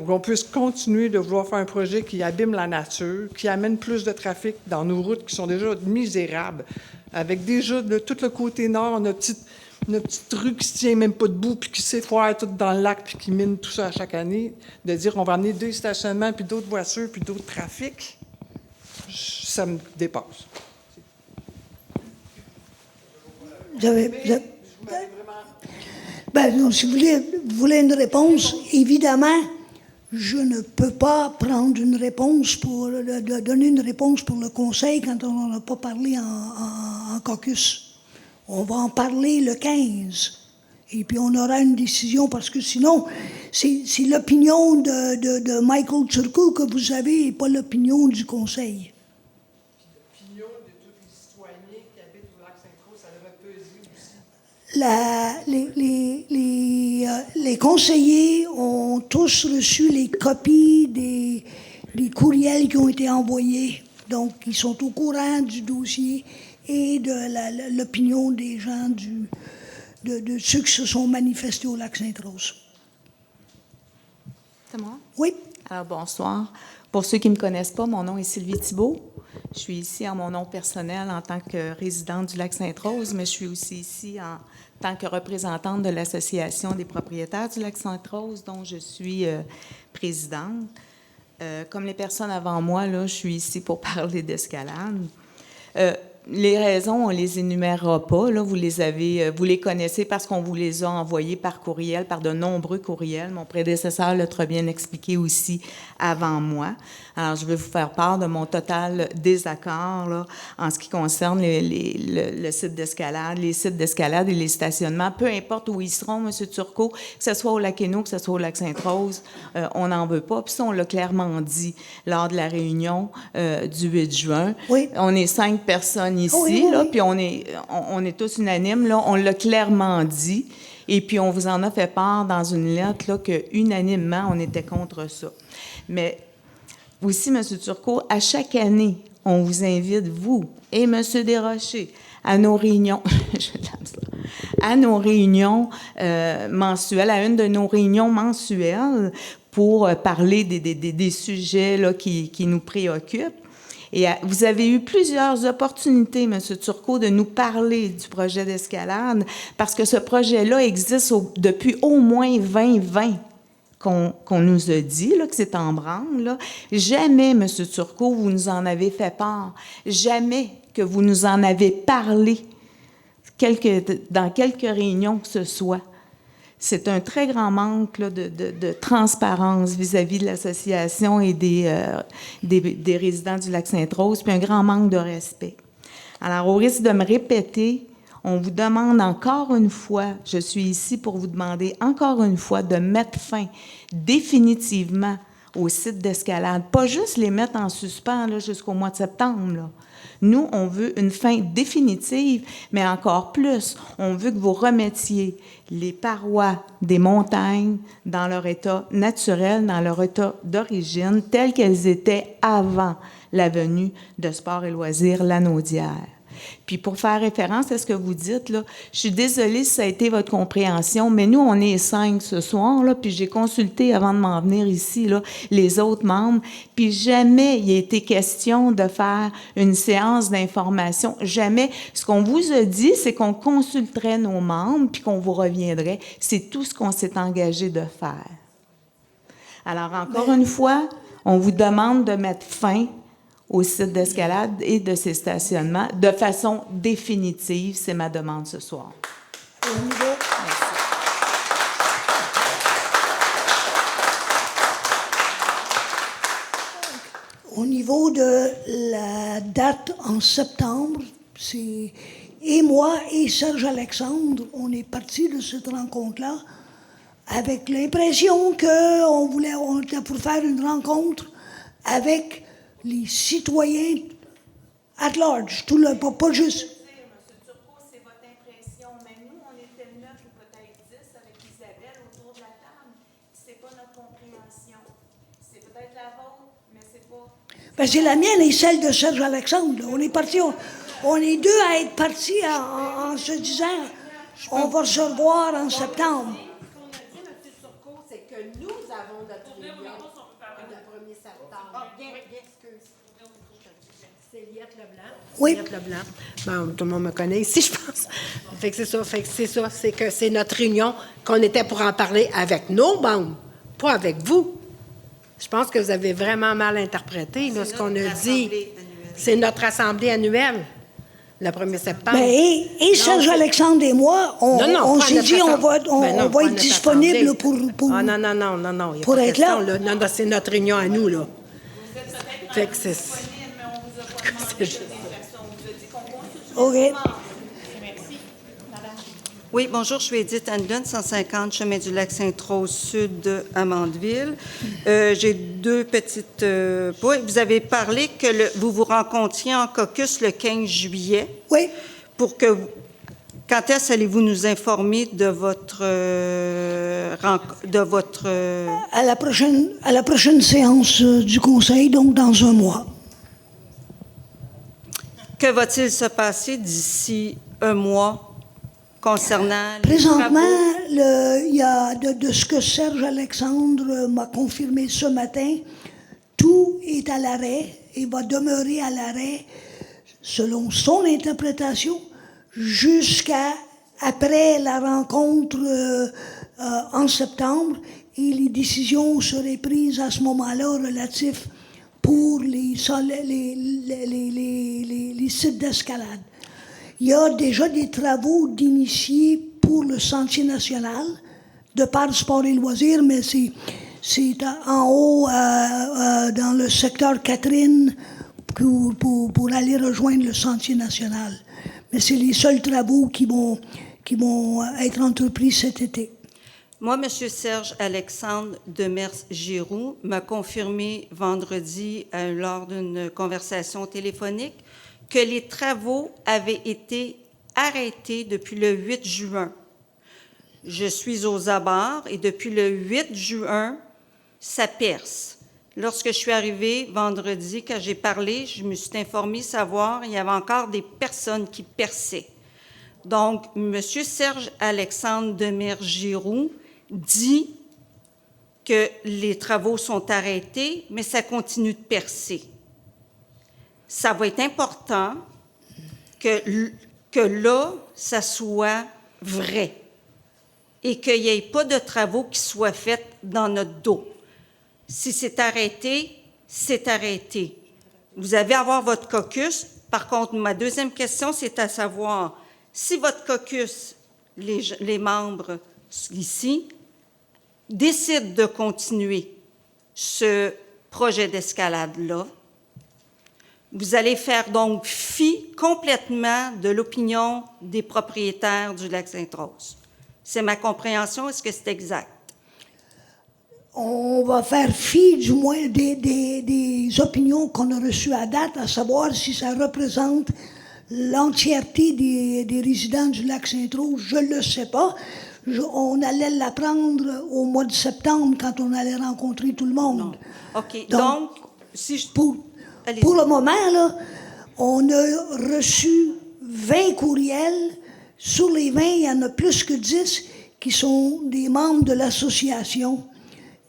On puisse continuer de vouloir faire un projet qui abîme la nature, qui amène plus de trafic dans nos routes qui sont déjà misérables, avec déjà de tout le côté nord, notre petite rue qui ne se tient même pas debout, puis qui s'effoire tout dans le lac, puis qui mine tout ça à chaque année, de dire qu'on va amener 2 stationnements, puis d'autres voitures, puis d'autres trafics, ça me dépasse.
Non, si vous voulez une réponse, évidemment, je ne peux pas prendre donner une réponse pour le conseil quand on n'en a pas parlé en caucus. On va en parler le 15. Et puis on aura une décision, parce que sinon, c'est l'opinion de Michael Turcot que vous avez et pas l'opinion du conseil.
L'opinion de tous les citoyens qui habitent au Lac-Sainte-Rose, ça devrait peser aussi.
Les conseillers ont tous reçu les copies des courriels qui ont été envoyés. Donc, ils sont au courant du dossier et de l'opinion des gens, de ceux qui se sont manifestés au Lac-Sainte-Rose.
C'est moi?
Oui.
Alors, bonsoir. Pour ceux qui ne me connaissent pas, mon nom est Sylvie Thibault. Je suis ici en mon nom personnel en tant que résidente du Lac-Sainte-Rose, mais je suis aussi ici en tant que représentante de l'Association des propriétaires du Lac-Sainte-Rose, dont je suis présidente. Comme les personnes avant moi, là, je suis ici pour parler d'escalade. les raisons, on les énumérera pas. Là, vous les connaissez parce qu'on vous les a envoyées par courriel, par de nombreux courriels. Mon prédécesseur l'a très bien expliqué aussi avant moi. Alors, je vais vous faire part de mon total désaccord là, en ce qui concerne le site d'escalade, les sites d'escalade et les stationnements. Peu importe où ils seront, M. Turcot, que ce soit au Lac-Hénault, que ce soit au Lac-Sainte-Rose, on n'en veut pas. Puis ça, on l'a clairement dit lors de la réunion du 8 juin.
Oui.
On est 5 personnes ici,
Oui,
là,
oui.
puis on est tous unanimes, là, on l'a clairement dit, et puis on vous en a fait part dans une lettre, là, que unanimement, on était contre ça. Mais aussi, M. Turcot, à chaque année, on vous invite, vous et M. Desrochers, à nos réunions, à nos réunions mensuelles, à une de nos réunions mensuelles pour parler des sujets là, qui nous préoccupent. Et vous avez eu plusieurs opportunités, M. Turcot, de nous parler du projet d'escalade, parce que ce projet-là existe depuis au moins 2020 qu'on nous a dit, là, que c'est en branle. Là. Jamais, M. Turcot, vous nous en avez fait part. Jamais que vous nous en avez parlé dans quelques réunions que ce soit. C'est un très grand manque là, de transparence vis-à-vis de l'association et des résidents du Lac-Sainte-Rose, puis un grand manque de respect. Alors, au risque de me répéter, on vous demande encore une fois, je suis ici pour vous demander encore une fois de mettre fin définitivement aux sites d'escalade. Pas juste les mettre en suspens là, jusqu'au mois de septembre, là. Nous, on veut une fin définitive, mais encore plus, on veut que vous remettiez les parois des montagnes dans leur état naturel, dans leur état d'origine, telles qu'elles étaient avant la venue de Sport et Loisirs Lanaudière. Puis pour faire référence à ce que vous dites, là, je suis désolée si ça a été votre compréhension, mais nous, on est 5 ce soir, là, puis j'ai consulté avant de m'en venir ici là, les autres membres, puis jamais il a été question de faire une séance d'information. Jamais. Ce qu'on vous a dit, c'est qu'on consulterait nos membres, puis qu'on vous reviendrait. C'est tout ce qu'on s'est engagé de faire. Alors, encore une fois, on vous demande de mettre fin au site d'escalade et de ces stationnements de façon définitive. C'est ma demande ce soir.
Au niveau de la date en septembre, c'est et moi et Serge Alexandre, on est partis de cette rencontre-là avec l'impression qu'on était pour faire une rencontre avec les citoyens at large, tout le, pas juste.
M. Turcot, c'est votre impression, mais nous, on était 9 ou peut-être 10 avec Isabelle autour de la table. C'est pas notre compréhension. C'est peut-être la vôtre, mais c'est pas...
Ben, c'est la mienne et celle de Serge Alexandre. Là. On est partis, on est deux à être partis en se disant, on va se revoir en septembre.
Ce qu'on a dit, M. Turcot, c'est que nous avons notre réunion le 1er septembre. Bien, excuse. C'est Liette Leblanc.
Oui.
Liette Leblanc. Bon, tout le monde me connaît ici, je pense. Fait que c'est que c'est notre réunion qu'on était pour en parler avec nos membres, pas avec vous. Je pense que vous avez vraiment mal interprété là, ce qu'on a dit. C'est notre assemblée annuelle, le 1er septembre.
Ben, et Serge Alexandre et moi, on s'est dit on va être disponible pour
Ah non, il y a
pour
pas
être
question,
là.
Non, c'est notre réunion à nous, là. Fait que c'est...
OK.
Oui, bonjour, je suis Edith Andon, 150 Chemin du Lac-Sainte-Rose Sud à Mandeville. J'ai deux petites points. Vous avez parlé que vous vous rencontriez en caucus le 15 juillet.
Oui.
Quand est-ce allez-vous nous informer de votre
À la prochaine séance du Conseil, donc dans un mois.
Que va-t-il se passer d'ici un mois concernant les
Présentement,
travaux?
il y a de ce que Serge Alexandre m'a confirmé ce matin, tout est à l'arrêt et va demeurer à l'arrêt selon son interprétation jusqu'à après la rencontre en septembre et les décisions seraient prises à ce moment-là relatifs pour les sites d'escalade. Il y a déjà des travaux d'initiés pour le Sentier national de par Sport et Loisirs, mais c'est en haut dans le secteur Catherine pour aller rejoindre le Sentier national. Mais c'est les seuls travaux qui vont être entrepris cet été.
Moi, M. Serge Alexandre Demers-Giroux m'a confirmé vendredi, lors d'une conversation téléphonique, que les travaux avaient été arrêtés depuis le 8 juin. Je suis aux abords et depuis le 8 juin, ça perce. Lorsque je suis arrivée vendredi, quand j'ai parlé, je me suis informée savoir qu'il y avait encore des personnes qui perçaient. Donc, M. Serge Alexandre Demers-Giroux dit que les travaux sont arrêtés, mais ça continue de percer. Ça va être important que là, ça soit vrai et qu'il n'y ait pas de travaux qui soient faits dans notre dos. Si c'est arrêté, c'est arrêté. Vous allez avoir votre caucus. Par contre, ma deuxième question, c'est à savoir si votre caucus, les membres ici, décident de continuer ce projet d'escalade-là, vous allez faire donc fi complètement de l'opinion des propriétaires du lac Sainte-Rose. C'est ma compréhension. Est-ce que c'est exact?
On va faire fi, du moins, des opinions qu'on a reçues à date, à savoir si ça représente l'entièreté des résidents du lac Sainte-Rose. Je ne le sais pas. On allait l'apprendre au mois de septembre quand on allait rencontrer tout le monde.
Non. OK. Donc si je...
Pour le moment, là, on a reçu 20 courriels. Sur les 20, il y en a plus que 10 qui sont des membres de l'association.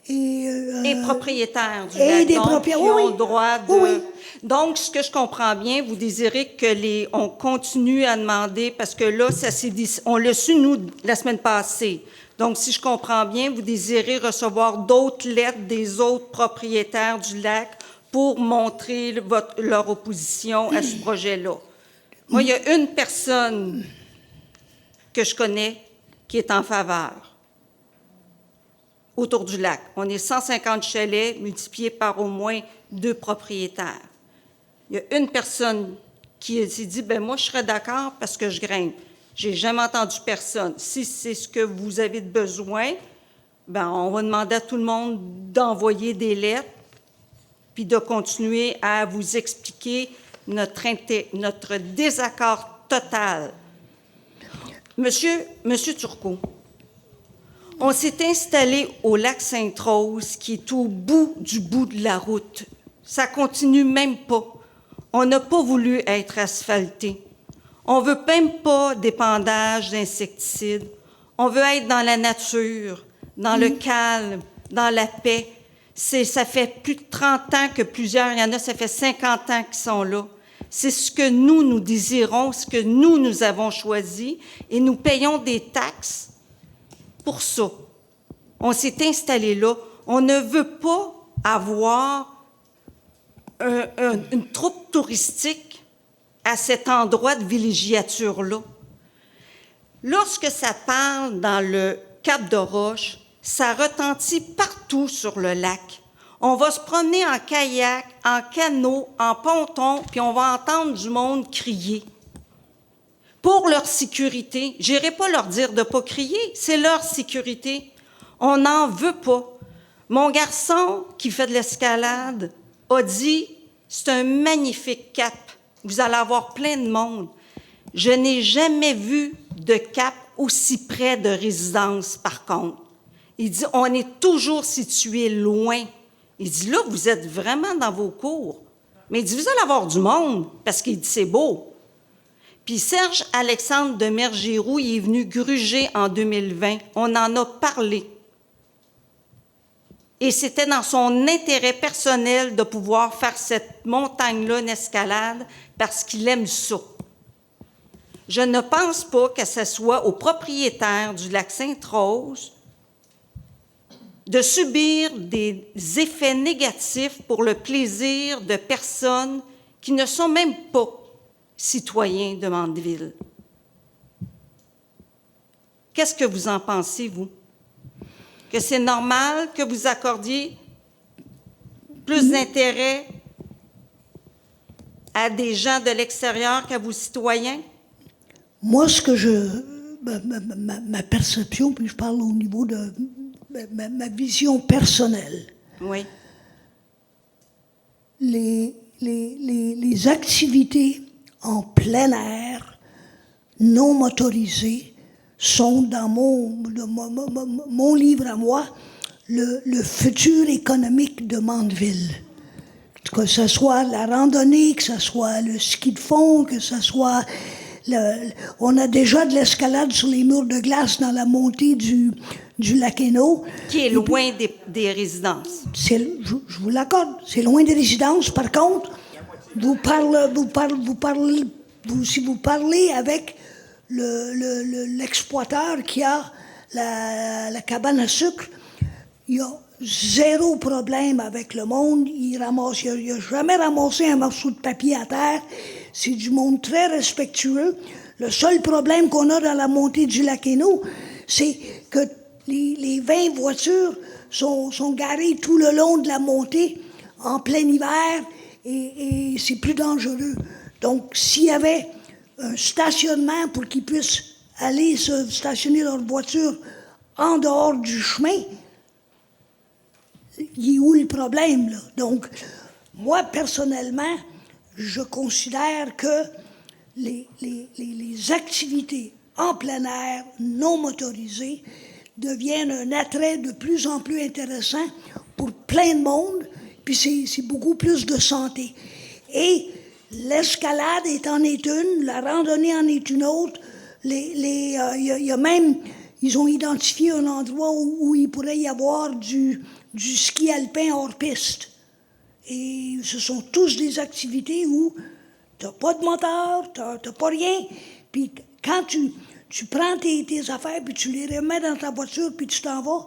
Et
propriétaires du
et
lac,
des
donc,
propriétaires,
qui ont
oui,
le droit de...
oui.
Donc, ce que je comprends bien, vous désirez que on continue à demander, parce que là, on l'a su, nous, la semaine passée. Donc, si je comprends bien, vous désirez recevoir d'autres lettres des autres propriétaires du lac pour montrer leur opposition à ce projet-là. Moi, il y a une personne que je connais qui est en faveur autour du lac. On est 150 chalets multipliés par au moins 2 propriétaires. Il y a une personne qui s'est dit, bien, moi, je serais d'accord parce que je grimpe. J'ai jamais entendu personne. Si c'est ce que vous avez de besoin, bien, on va demander à tout le monde d'envoyer des lettres puis de continuer à vous expliquer notre désaccord total. Monsieur Turcot, on s'est installé au lac Sainte-Rose, qui est au bout de la route. Ça continue même pas. On n'a pas voulu être asphalté. On veut même pas d'épandage d'insecticides. On veut être dans la nature, dans le calme, dans la paix. Ça fait plus de 30 ans que plusieurs, il y en a, ça fait 50 ans qu'ils sont là. C'est ce que nous désirons, ce que nous avons choisi, et nous payons des taxes pour ça. On s'est installé là. On ne veut pas avoir une troupe touristique à cet endroit de villégiature-là. Lorsque ça parle dans le Cap de Roche, ça retentit partout sur le lac. On va se promener en kayak, en canot, en ponton, puis on va entendre du monde crier. Pour leur sécurité, je n'irai pas leur dire de ne pas crier, c'est leur sécurité. On n'en veut pas. Mon garçon qui fait de l'escalade a dit, c'est un magnifique cap. Vous allez avoir plein de monde. Je n'ai jamais vu de cap aussi près de résidence, par contre. Il dit, on est toujours situé loin. Il dit, là, vous êtes vraiment dans vos cours. Mais il dit, vous allez avoir du monde, parce qu'il dit, c'est beau. Puis Serge Alexandre Demers-Giroux, il est venu gruger en 2020. On en a parlé. Et c'était dans son intérêt personnel de pouvoir faire cette montagne-là en escalade parce qu'il aime ça. Je ne pense pas que ce soit aux propriétaires du lac Sainte-Rose de subir des effets négatifs pour le plaisir de personnes qui ne sont même pas citoyens de Mandeville. Qu'est-ce que vous en pensez, vous? Que c'est normal que vous accordiez plus d'intérêt à des gens de l'extérieur qu'à vos citoyens?
Moi, ce que ma perception, puis je parle au niveau de ma vision personnelle.
Oui.
Les activités en plein air, non motorisées, sont dans mon livre à moi le futur économique de Mandeville. Que ce soit la randonnée, que ce soit le ski de fond, que ce soit... on a déjà de l'escalade sur les murs de glace dans la montée du lac Hainaut.
Qui est loin des résidences.
Je vous l'accorde, c'est loin des résidences. Par contre, si vous parlez avec l'exploiteur qui a la cabane à sucre, il y a zéro problème avec le monde. Il n'a jamais ramassé un morceau de papier à terre. C'est du monde très respectueux. Le seul problème qu'on a dans la montée du lac Hainaut, c'est que les 20 voitures sont garées tout le long de la montée en plein hiver et c'est plus dangereux. Donc, s'il y avait un stationnement pour qu'ils puissent aller se stationner leur voiture en dehors du chemin, il est où le problème, là? Donc, moi, personnellement, je considère que les activités en plein air, non motorisées, deviennent un attrait de plus en plus intéressant pour plein de monde, puis c'est beaucoup plus de santé. Et l'escalade en est une, la randonnée en est une autre. Y a même, ils ont identifié un endroit où il pourrait y avoir du ski alpin hors piste. Et ce sont tous des activités où tu n'as pas de moteur, tu n'as pas rien. Puis quand tu prends tes affaires, puis tu les remets dans ta voiture, puis tu t'en vas,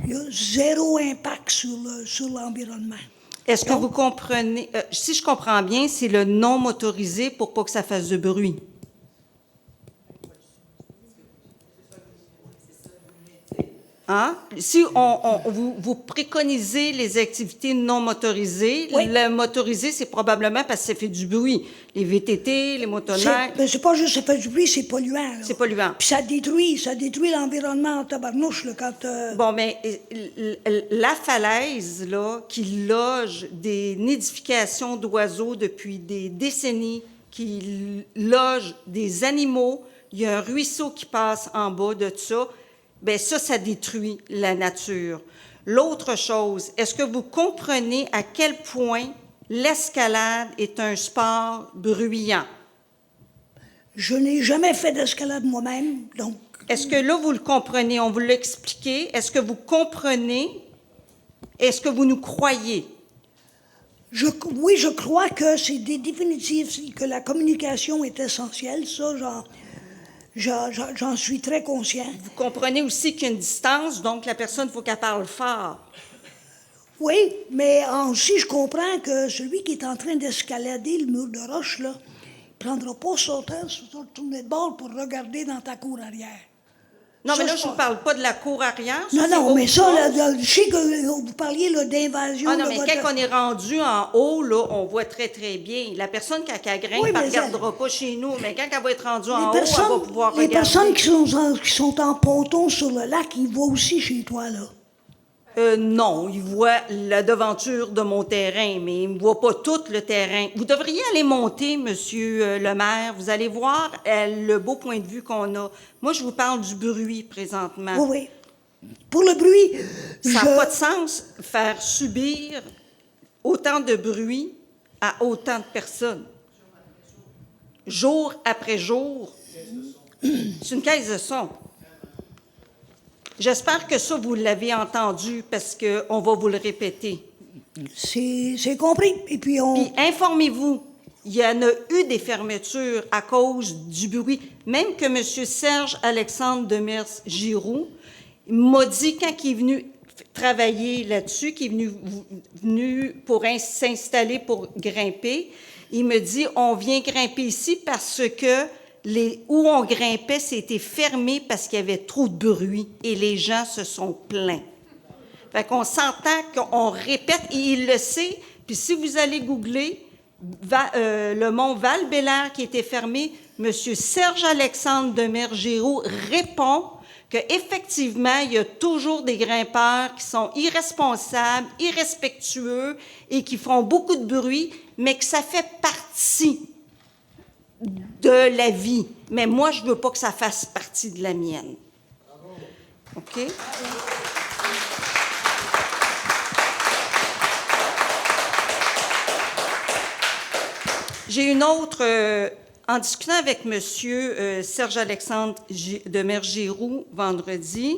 il y a zéro impact sur l'environnement.
Est-ce que vous comprenez, si je comprends bien, c'est le non motorisé pour pas que ça fasse de bruit? Hein? Si vous préconisez les activités non motorisées,
oui.
Le motorisé, c'est probablement parce que ça fait du bruit. Les VTT, les motoneiges...
C'est pas juste ça fait du bruit, c'est polluant. Là.
C'est polluant.
Puis ça détruit l'environnement en tabarnouche, là, quand...
Bon, mais la falaise, là, qui loge des nidifications d'oiseaux depuis des décennies, qui loge des animaux, il y a un ruisseau qui passe en bas de ça, bien ça détruit la nature. L'autre chose, est-ce que vous comprenez à quel point l'escalade est un sport bruyant?
Je n'ai jamais fait d'escalade moi-même, donc...
Est-ce que là, vous le comprenez? On vous l'a expliqué. Est-ce que vous comprenez? Est-ce que vous nous croyez?
Oui, je crois que c'est définitif, que la communication est essentielle. Ça, j'en suis très conscient.
Vous comprenez aussi qu'il y a une distance, donc la personne, il faut qu'elle parle fort.
Oui, mais aussi, je comprends que celui qui est en train d'escalader le mur de roche, là, il ne prendra pas son temps sur son tourner de bord pour regarder dans ta cour arrière.
Non,
ça,
mais là, je ne vous parle pas de la cour arrière.
Non, mais ça, là, je sais que vous parliez là, d'invasion.
Ah non, mais quand on est rendu en haut, là, on voit très, très bien. La personne, quand elle grimpe, elle ne regardera pas chez nous, mais quand elle va être rendue en haut, elle va pouvoir regarder.
Les personnes qui sont en ponton sur le lac, ils voient aussi chez toi, là.
Non, ils voient la devanture de mon terrain, mais ils ne voient pas tout le terrain. Vous devriez aller monter, monsieur le maire. Vous allez voir le beau point de vue qu'on a. Moi, je vous parle du bruit présentement.
Oui, oui. Pour le bruit,
ça n'a pas de sens faire subir autant de bruit à autant de personnes. Jour après jour. C'est une caisse de son. J'espère que ça, vous l'avez entendu parce qu'on va vous le répéter.
C'est compris. Et puis,
Puis informez-vous, il y en a eu des fermetures à cause du bruit. Même que M. Serge Alexandre Demers Giroux m'a dit quand il est venu travailler là-dessus, qui est venu pour s'installer pour grimper. Il me dit, on vient grimper ici parce que où on grimpait, c'était fermé parce qu'il y avait trop de bruit et les gens se sont plaints. Fait qu'on s'entend qu'on répète, et il le sait, puis si vous allez googler le mont Val-Bélair qui était fermé, M. Serge-Alexandre Demers-Giroux répond qu'effectivement, il y a toujours des grimpeurs qui sont irresponsables, irrespectueux et qui font beaucoup de bruit, mais que ça fait partie de la vie. Mais moi, je ne veux pas que ça fasse partie de la mienne. OK? J'ai une autre... en discutant avec M. Serge-Alexandre Demers-Giroux vendredi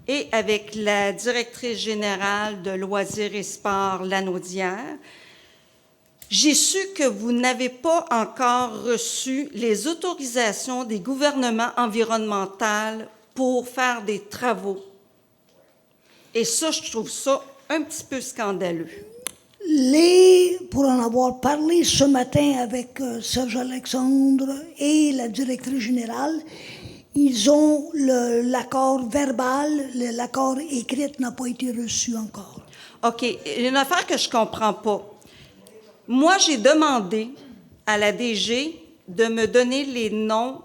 et avec la directrice générale de Loisirs et Sports Lanaudière, j'ai su que vous n'avez pas encore reçu les autorisations des gouvernements environnementaux pour faire des travaux. Et ça, je trouve ça un petit peu scandaleux.
Pour en avoir parlé ce matin avec Serge Alexandre et la directrice générale, ils ont l'accord verbal, l'accord écrit n'a pas été reçu encore.
OK. Une affaire que je ne comprends pas. Moi, j'ai demandé à la DG de me donner les noms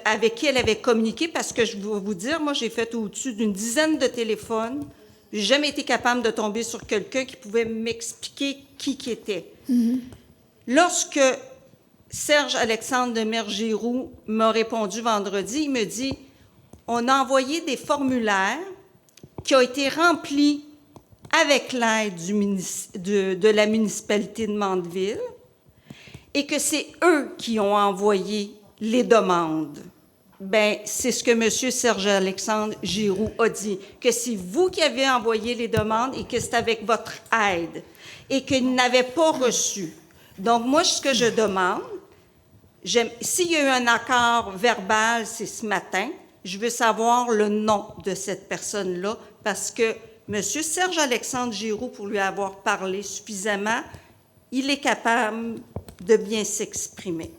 avec qui elle avait communiqué parce que je vais vous dire, moi, j'ai fait au-dessus d'une dizaine de téléphones. Je n'ai jamais été capable de tomber sur quelqu'un qui pouvait m'expliquer qui était. Mm-hmm. Lorsque Serge-Alexandre Demers-Giroux m'a répondu vendredi, il me dit « On a envoyé des formulaires qui ont été remplis avec l'aide de la municipalité de Mandeville et que c'est eux qui ont envoyé les demandes. » Bien, c'est ce que M. Serge-Alexandre Giroux a dit, que c'est vous qui avez envoyé les demandes et que c'est avec votre aide et qu'ils n'avaient pas reçu. Donc, moi, ce que je demande, s'il y a eu un accord verbal, c'est ce matin, je veux savoir le nom de cette personne-là parce que M. Serge-Alexandre Giroux, pour lui avoir parlé suffisamment, il est capable de bien s'exprimer.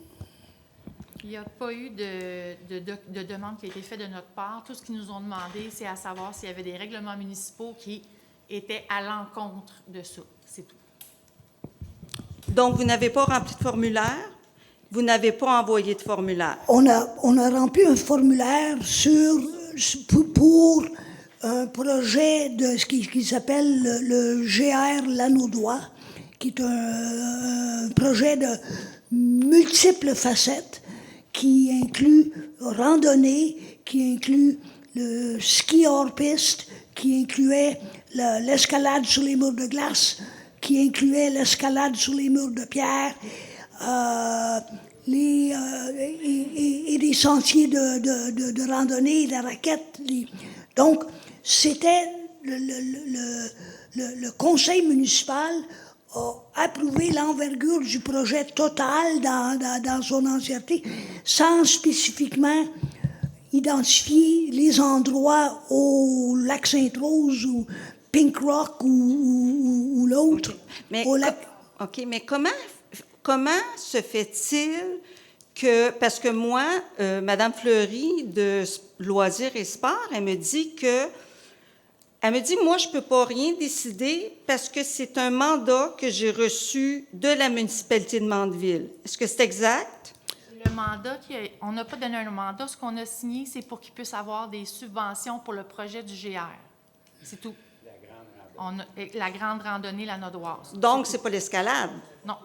Il n'y a pas eu de demande qui a été faite de notre part. Tout ce qu'ils nous ont demandé, c'est à savoir s'il y avait des règlements municipaux qui étaient à l'encontre de ça. C'est tout.
Donc, vous n'avez pas rempli de formulaire? Vous n'avez pas envoyé de formulaire?
On a rempli un formulaire pour un projet de ce qui s'appelle le GR Lanaudois, qui est un projet de multiples facettes, qui inclut randonnée, qui inclut le ski hors piste, qui incluait l'escalade sur les murs de glace, qui incluait l'escalade sur les murs de pierre, et des sentiers de randonnée, de raquettes. Donc, c'était le conseil municipal a approuvé l'envergure du projet total dans son entièreté, sans spécifiquement identifier les endroits au lac Sainte-Rose ou Pink Rock ou l'autre.
OK, mais comment se fait-il que... Parce que moi, Mme Fleury de Loisirs et Sports, elle me dit, moi, je ne peux pas rien décider parce que c'est un mandat que j'ai reçu de la municipalité de Mandeville. Est-ce que c'est exact?
Le mandat, on n'a pas donné un mandat. Ce qu'on a signé, c'est pour qu'ils puissent avoir des subventions pour le projet du GR. C'est tout. La grande randonnée Lanaudoise.
Donc, c'est pas l'escalade?
Non.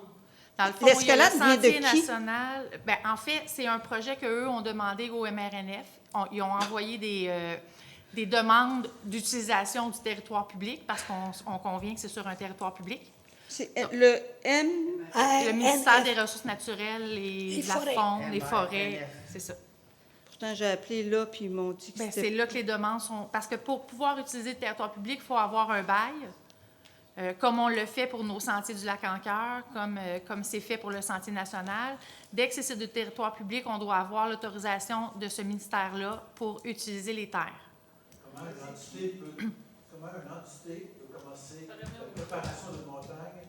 Dans le fond,
l'escalade vient de qui?
National, en fait, c'est un projet qu'eux ont demandé au MRNF. Ils ont envoyé des demandes d'utilisation du territoire public parce qu'on convient que c'est sur un territoire public.
C'est le
ministère des Ressources naturelles et de la faune, les forêts, c'est ça.
Pourtant, j'ai appelé là, puis ils m'ont dit que
c'est là que les demandes sont... Parce que pour pouvoir utiliser le territoire public, il faut avoir un bail, comme on le fait pour nos sentiers du Lac-en-Cœur, comme c'est fait pour le Sentier national. Dès que c'est du territoire public, on doit avoir l'autorisation de ce ministère-là pour utiliser les terres.
Comment l'entité peut Comment une entité peut commencer la préparation de montagne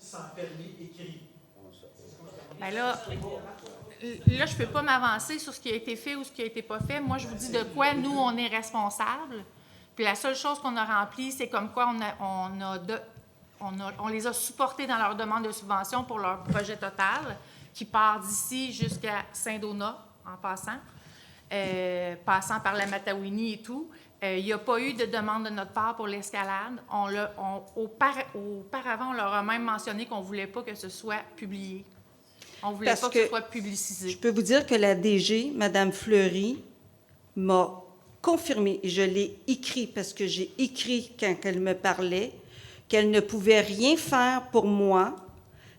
sans permis écrit?
Ben là, je ne peux pas m'avancer sur ce qui a été fait ou ce qui n'a été pas fait. Moi, je vous dis de quoi nous, on est responsable. Puis la seule chose qu'on a remplie, c'est comme quoi on les a supportés dans leur demande de subvention pour leur projet total, qui part d'ici jusqu'à Saint-Donat, en passant, passant par la Matawini et tout. Il n'y a pas eu de demande de notre part pour l'escalade. Auparavant, on leur a même mentionné qu'on ne voulait pas que ce soit publié. On ne voulait pas que ce soit publicisé.
Je peux vous dire que la DG, Mme Fleury, m'a confirmé, et je l'ai écrit parce que j'ai écrit quand elle me parlait, qu'elle ne pouvait rien faire pour moi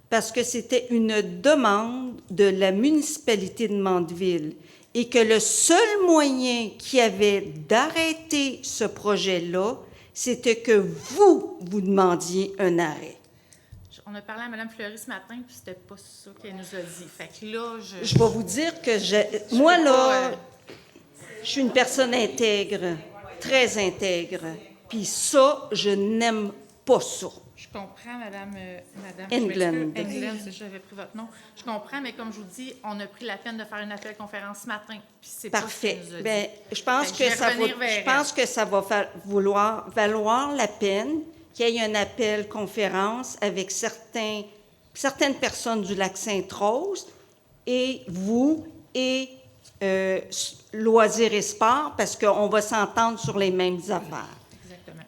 parce que c'était une demande de la municipalité de Mandeville et que le seul moyen qu'il y avait d'arrêter ce projet-là, c'était que vous demandiez un arrêt.
On a parlé à Mme Fleury ce matin, puis c'était pas ça qu'elle nous a dit. Fait que là,
Je vais vous dire que moi, là, je suis une personne intègre, très intègre. Puis ça, je n'aime pas ça.
Je comprends, Madame
England.
England, si j'avais pris votre nom. Je comprends, mais comme je vous dis, on a pris la peine de faire une appel-conférence ce matin. Puis c'est
Parfait.
Pas ce qu'elle nous a dit.
Bien, je pense que ça va valoir la peine qu'il y ait un appel-conférence avec certaines personnes du Lac-Sainte-Rose et vous et Loisirs et Sport, parce qu'on va s'entendre sur les mêmes affaires.
Exactement.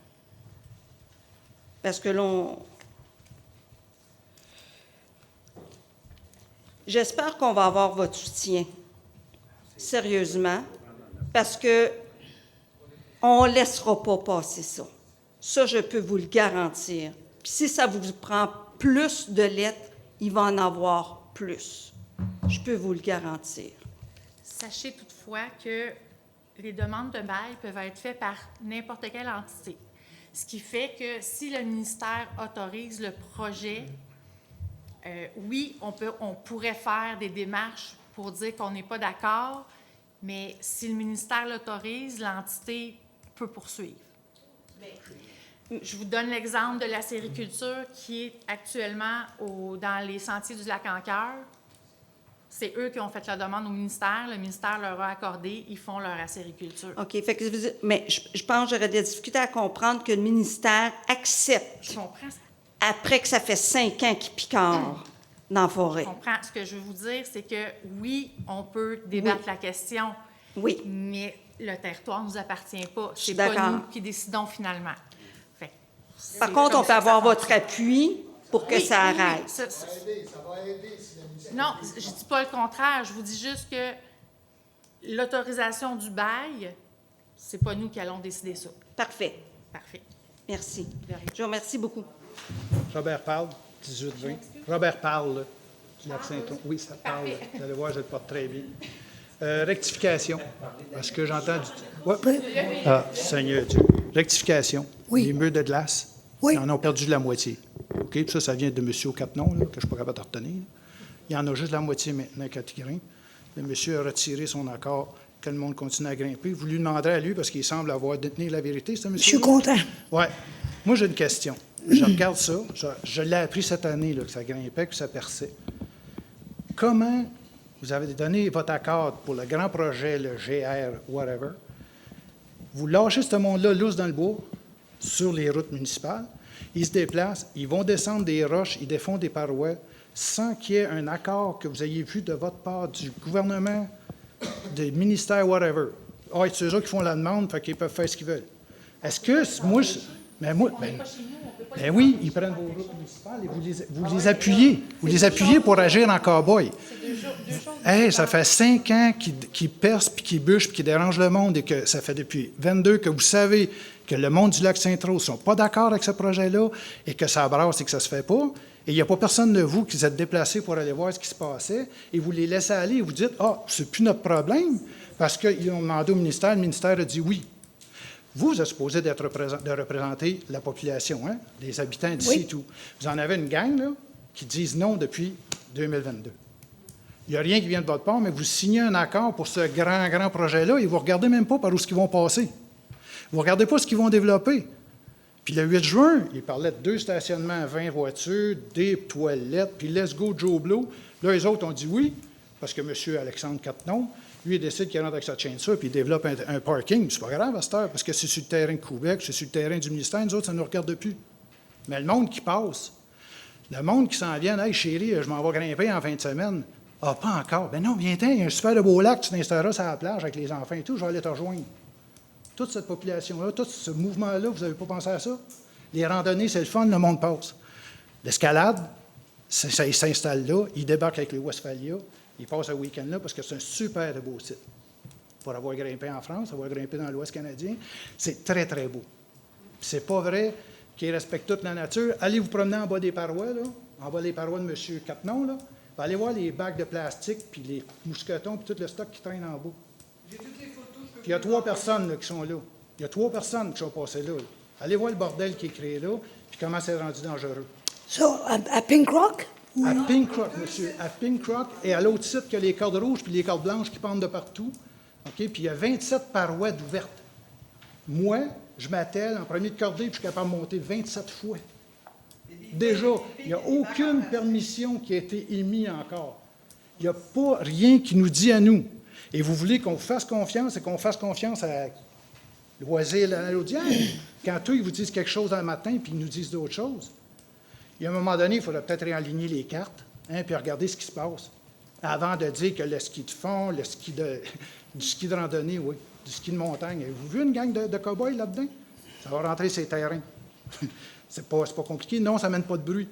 Parce que là, j'espère qu'on va avoir votre soutien, sérieusement, parce que on ne laissera pas passer ça. Ça, je peux vous le garantir. Puis si ça vous prend plus de lettres, il va en avoir plus. Je peux vous le garantir.
Sachez toutefois que les demandes de bail peuvent être faites par n'importe quelle entité. Ce qui fait que si le ministère autorise le projet, oui, on pourrait faire des démarches pour dire qu'on n'est pas d'accord, mais si le ministère l'autorise, l'entité peut poursuivre. Je vous donne l'exemple de la sériculture qui est actuellement dans les sentiers du Lac-en-Cœur. C'est eux qui ont fait la demande au ministère. Le ministère leur a accordé. Ils font leur acériculture.
OK. Fait que, mais je pense que j'aurais des difficultés à comprendre que le ministère accepte.
Je comprends.
Après que ça fait 5 ans qu'il picore dans la forêt.
Je comprends. Ce que je veux vous dire, c'est que oui, on peut débattre la question.
Oui.
Mais le territoire ne nous appartient pas.
Je suis
C'est pas
d'accord.
nous qui décidons finalement.
Par contre, on peut avoir votre appui pour que ça arrête.
Ça va aider. Non, je ne dis pas le contraire. Je vous dis juste que l'autorisation du bail, c'est pas nous qui allons décider ça.
Parfait.
Parfait.
Merci. Je vous remercie beaucoup.
Robert Parle, 18-20. Robert Parle, là, du Lac-Saint-Ouen. Oui, ça parle. Vous allez voir, je le porte très bien. Rectification. Parce que j'entends du... Ouais. Ah, Seigneur Dieu. Rectification.
Oui.
Les murs de glace,
Oui.
ils en ont perdu la moitié. OK? Puis ça vient de M. aux 4 noms, là, que je ne suis pas capable de retenir. Il y en a juste la moitié maintenant quand il grimpe. Le monsieur a retiré son accord que le monde continue à grimper. Vous lui demanderez à lui, parce qu'il semble avoir détenu la vérité, c'est un monsieur.
Je suis content.
Oui. Moi, j'ai une question. Je regarde ça. Je l'ai appris cette année là, que ça grimpait, que ça perçait. Comment vous avez donné votre accord pour le grand projet, le GR, whatever? Vous lâchez ce monde-là lousse dans le bois, sur les routes municipales. Ils se déplacent, ils vont descendre des roches, ils défont des parois, sans qu'il y ait un accord que vous ayez vu de votre part, du gouvernement, des ministères, whatever. Ah, c'est eux qui font la demande, fait qu'ils peuvent faire ce qu'ils veulent. Est-ce que moi, ben oui, ils prennent vos routes municipales et vous les appuyez. Vous les appuyez pour agir en cow-boy. Hey, ça fait 5 ans qu'ils percent, puis qu'ils bûchent, puis qu'ils dérangent le monde, et que ça fait depuis 22 que vous savez que le monde du Lac-Saint-Rose ne sont pas d'accord avec ce projet-là, et que ça brasse et que ça ne se fait pas. Et il n'y a pas personne de vous qui vous êtes déplacé pour aller voir ce qui se passait, et vous les laissez aller, et vous dites « Ah, c'est plus notre problème », parce qu'ils ont demandé au ministère, le ministère a dit oui. Vous êtes supposé de représenter la population, hein, les habitants d'ici et tout. Vous en avez une gang là, qui disent non depuis 2022. Il n'y a rien qui vient de votre part, mais vous signez un accord pour ce grand projet-là et vous ne regardez même pas par où ils vont passer. Vous ne regardez pas ce qu'ils vont développer. Puis le 8 juin, il parlait de 2 stationnements à 20 voitures, des toilettes, puis let's go Joe Blow. Là, les autres ont dit oui, parce que M. Alexandre Cattenon, lui, il décide qu'il rentre avec sa chaîne ça, puis il développe un parking. C'est pas grave à cette heure, parce que c'est sur le terrain de Québec, c'est sur le terrain du ministère, nous autres, ça ne nous regarde plus. Mais le monde qui passe, le monde qui s'en vient, « Hey, chérie, je m'en vais grimper en fin de semaine. » Ah, pas encore. Ben non, viens-t'en, il y a un super de beau lac, tu t'installeras sur la plage avec les enfants et tout, je vais aller te rejoindre. Toute cette population-là, tout ce mouvement-là, vous n'avez pas pensé à ça? Les randonnées, c'est le fun, le monde passe. L'escalade, ça il s'installe là, il débarque avec les Westphalia, il passe le week-end là parce que c'est un super beau site. Pour avoir grimpé en France, avoir grimpé dans l'Ouest canadien, c'est très, très beau. C'est pas vrai qu'ils respectent toute la nature. Allez vous promener en bas des parois, là, en bas des parois de M. Cattenon, là, allez voir les bacs de plastique, puis les mousquetons, puis tout le stock qui traîne en bas. Puis il y a 3 personnes là, qui sont là. Il y a 3 personnes qui sont passées là. Allez voir le bordel qui est créé là, puis comment c'est rendu dangereux.
Ça, à Pink Rock?
À Pink Rock, monsieur. À Pink Rock et à l'autre site, qu'il y a les cordes rouges puis les cordes blanches qui pendent de partout. OK? Puis il y a 27 parois d'ouvertes. Moi, je m'attelle en premier de cordée, puis je suis capable de monter 27 fois. Déjà, il n'y a aucune permission qui a été émise encore. Il n'y a pas rien qui nous dit à nous. Et vous voulez qu'on vous fasse confiance et qu'on fasse confiance à Loisir la Naudière, quand eux, ils vous disent quelque chose un matin puis ils nous disent d'autres choses. Il y a un moment donné, il faudrait peut-être réaligner les cartes, puis regarder ce qui se passe, avant de dire que le ski de fond, du ski de randonnée, oui, du ski de montagne. Avez-vous vu une gang de cow-boys là-dedans? Ça va rentrer sur les terrains. C'est pas compliqué. Non, ça ne mène pas de bruit,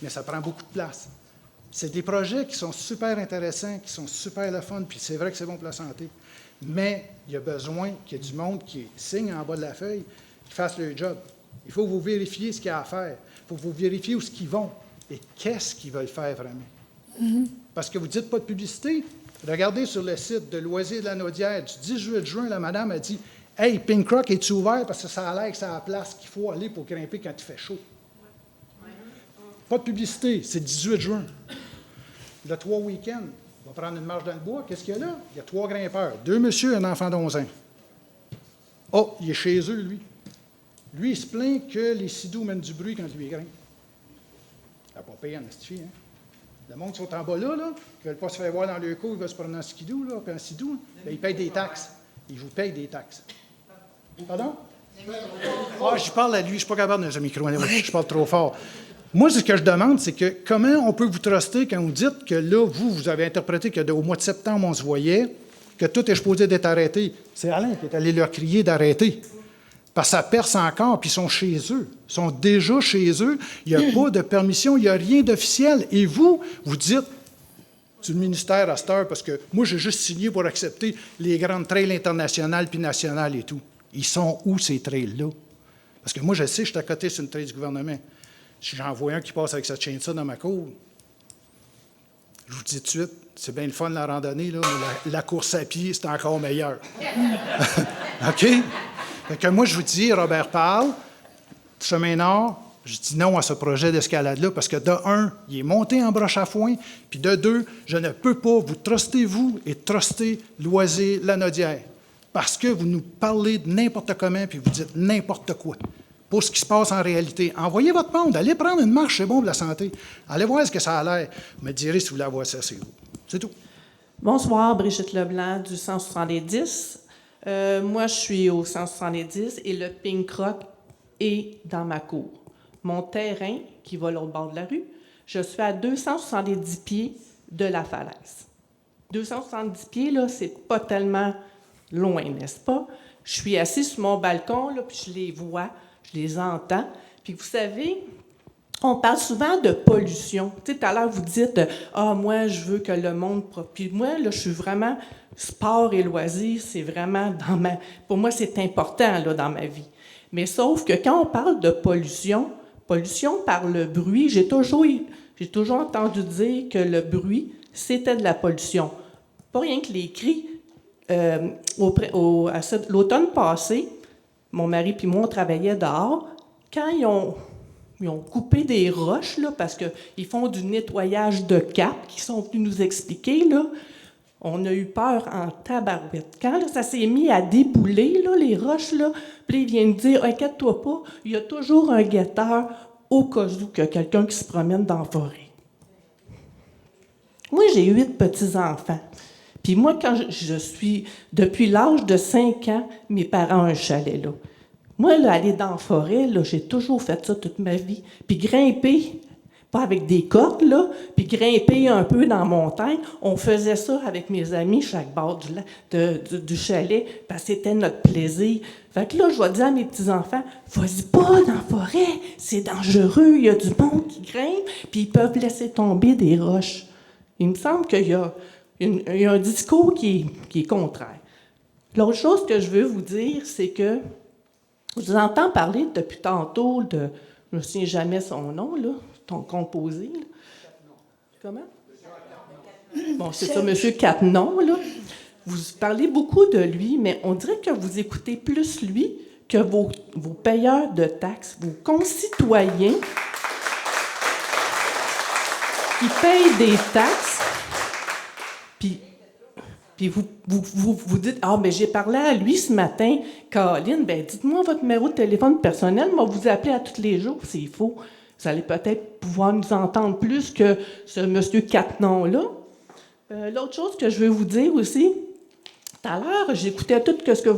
mais ça prend beaucoup de place. C'est des projets qui sont super intéressants, qui sont super le fun, puis c'est vrai que c'est bon pour la santé. Mais il y a besoin qu'il y ait du monde qui signe en bas de la feuille, qui fasse le job. Il faut vous vérifier ce qu'il y a à faire. Il faut vous vérifier où ils vont et qu'est-ce qu'ils veulent faire vraiment. Parce que vous ne dites pas de publicité. Regardez sur le site de Loisirs de la Naudière, du 18 juin, la madame a dit « Hey, Pink Rock, es-tu ouvert? Parce que ça a l'air que c'est la place qu'il faut aller pour grimper quand il fait chaud. » Pas de publicité, c'est le 18 juin. Le 3 week-ends, on va prendre une marche dans le bois. Qu'est-ce qu'il y a là? Il y a 3 grimpeurs. 2 monsieur et un enfant d'11 ans. Oh, il est chez eux, lui. Lui, il se plaint que les sidous mènent du bruit quand lui grimpe. Ça n'a pas payé en astifi, hein? Le monde qui sont en bas là, qui ne veulent pas se faire voir dans leur cours, ils veulent se promener en skidoo, là, puis en sidou, bien, ils payent des taxes. Ils vous payent des taxes. Pardon? Ah, je parle à lui, je ne suis pas capable de ce micro, je parle trop fort. Moi, ce que je demande, c'est que comment on peut vous truster quand vous dites que là, vous avez interprété qu'au mois de septembre, on se voyait, que tout est supposé d'être arrêté. C'est Alain qui est allé leur crier d'arrêter. Parce que ça perce encore, puis ils sont chez eux. Ils sont déjà chez eux. Il n'y a pas de permission, il n'y a rien d'officiel. Et vous dites, c'est le ministère à cette heure, parce que moi, j'ai juste signé pour accepter les grandes trails internationales puis nationales et tout. Ils sont où, ces trails-là? Parce que moi, je sais, je suis à côté sur une trail du gouvernement. Si j'en vois un qui passe avec cette chaîne-ça dans ma cour, je vous dis tout de suite, c'est bien le fun, la randonnée, là, mais la course à pied, c'est encore meilleur. OK? Fait que moi, je vous dis, Robert Parle, Chemin Nord, je dis non à ce projet d'escalade-là parce que de un, il est monté en broche à foin, puis de deux, je ne peux pas vous truster vous et truster Loisir la Naudière parce que vous nous parlez de n'importe comment puis vous dites n'importe quoi pour ce qui se passe en réalité. Envoyez votre monde, allez prendre une marche, c'est bon pour la santé. Allez voir ce que ça a l'air. Vous me direz si vous voulez voir ça, c'est vous. C'est tout.
Bonsoir, Brigitte Leblanc du 170. Moi, je suis au 170 et le Pink Rock est dans ma cour. Mon terrain, qui va l'autre bord de la rue, je suis à 270 pieds de la falaise. 270 pieds, là, c'est pas tellement loin, n'est-ce pas? Je suis assis sur mon balcon, là, puis je les vois, je les entends. Puis vous savez, on parle souvent de pollution. Tu sais, tout à l'heure, vous dites « Ah, moi, je veux que le monde... » Puis moi, là, je suis vraiment... Sport et loisirs, c'est vraiment pour moi, c'est important là, dans ma vie. Mais sauf que quand on parle de pollution par le bruit, j'ai toujours entendu dire que le bruit, c'était de la pollution. Pas rien que les cris. L'automne passé, mon mari et moi, on travaillait dehors. Quand ils ont coupé des roches, là, parce qu'ils font du nettoyage de cap, qu'ils sont venus nous expliquer, là, On a eu peur en tabarouette. Quand là, ça s'est mis à débouler, là, les roches, là, puis là, ils viennent dire « Inquiète-toi pas, il y a toujours un guetteur au cas où qu'il y a quelqu'un qui se promène dans la forêt. » Moi, j'ai 8 petits-enfants. Puis moi, quand je suis... Depuis l'âge de 5 ans, mes parents ont un chalet, là. Moi, là, aller dans la forêt, là, j'ai toujours fait ça toute ma vie. Puis grimper, pas avec des cordes, là, puis grimper un peu dans la montagne, on faisait ça avec mes amis chaque bord du chalet, parce que c'était notre plaisir. Fait que là, je vais dire à mes petits-enfants, vas-y pas dans la forêt, c'est dangereux, il y a du monde qui grimpe, puis ils peuvent laisser tomber des roches. Il me semble qu'il y a un discours qui est contraire. L'autre chose que je veux vous dire, c'est que je vous entends parler depuis tantôt de, je ne me souviens jamais son nom, là, ton composé. Là. Comment? Bon, c'est ça, M. Cattenon, là. Vous parlez beaucoup de lui, mais on dirait que vous écoutez plus lui que vos payeurs de taxes, vos concitoyens qui payent des taxes, puis vous dites « Ah, mais j'ai parlé à lui ce matin, Caroline, ben dites-moi votre numéro de téléphone personnel, moi vous appelez à tous les jours. » C'est faux. Vous allez peut-être pouvoir nous entendre plus que ce monsieur Cattenon-là. L'autre chose que je veux vous dire aussi, tout à l'heure, j'écoutais tout ce que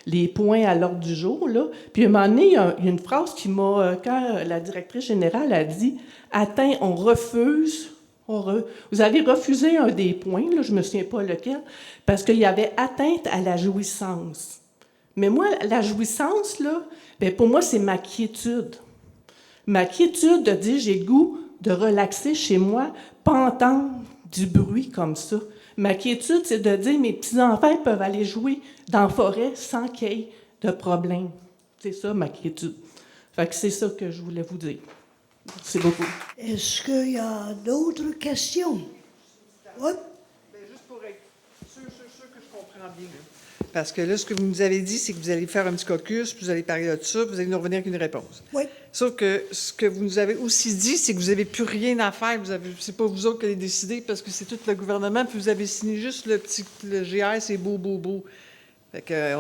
les points à l'ordre du jour, là. Puis à un moment donné, il y a une phrase qui m'a, quand la directrice générale a dit « Atteint, on refuse », vous avez refusé un des points, là, je ne me souviens pas lequel, parce qu'il y avait atteinte à la jouissance. Mais moi, la jouissance, là, bien, pour moi, c'est ma quiétude. Ma quiétude de dire j'ai le goût de relaxer chez moi, pas entendre du bruit comme ça. Ma quiétude, c'est de dire mes petits-enfants peuvent aller jouer dans la forêt sans qu'il y ait de problème. C'est ça, ma quiétude. Fait que c'est ça que je voulais vous dire. Merci beaucoup.
Est-ce qu'il y a d'autres questions? Oui?
Juste pour être sûr que je comprends bien. Là. Parce que là, ce que vous nous avez dit, c'est que vous allez faire un petit caucus, puis vous allez parler de ça, puis vous allez nous revenir avec une réponse.
Oui.
Sauf que ce que vous nous avez aussi dit, c'est que vous n'avez plus rien à faire. C'est pas vous autres qui allez décider, parce que c'est tout le gouvernement, puis vous avez signé juste le GR, c'est beau, beau, beau. Fait que,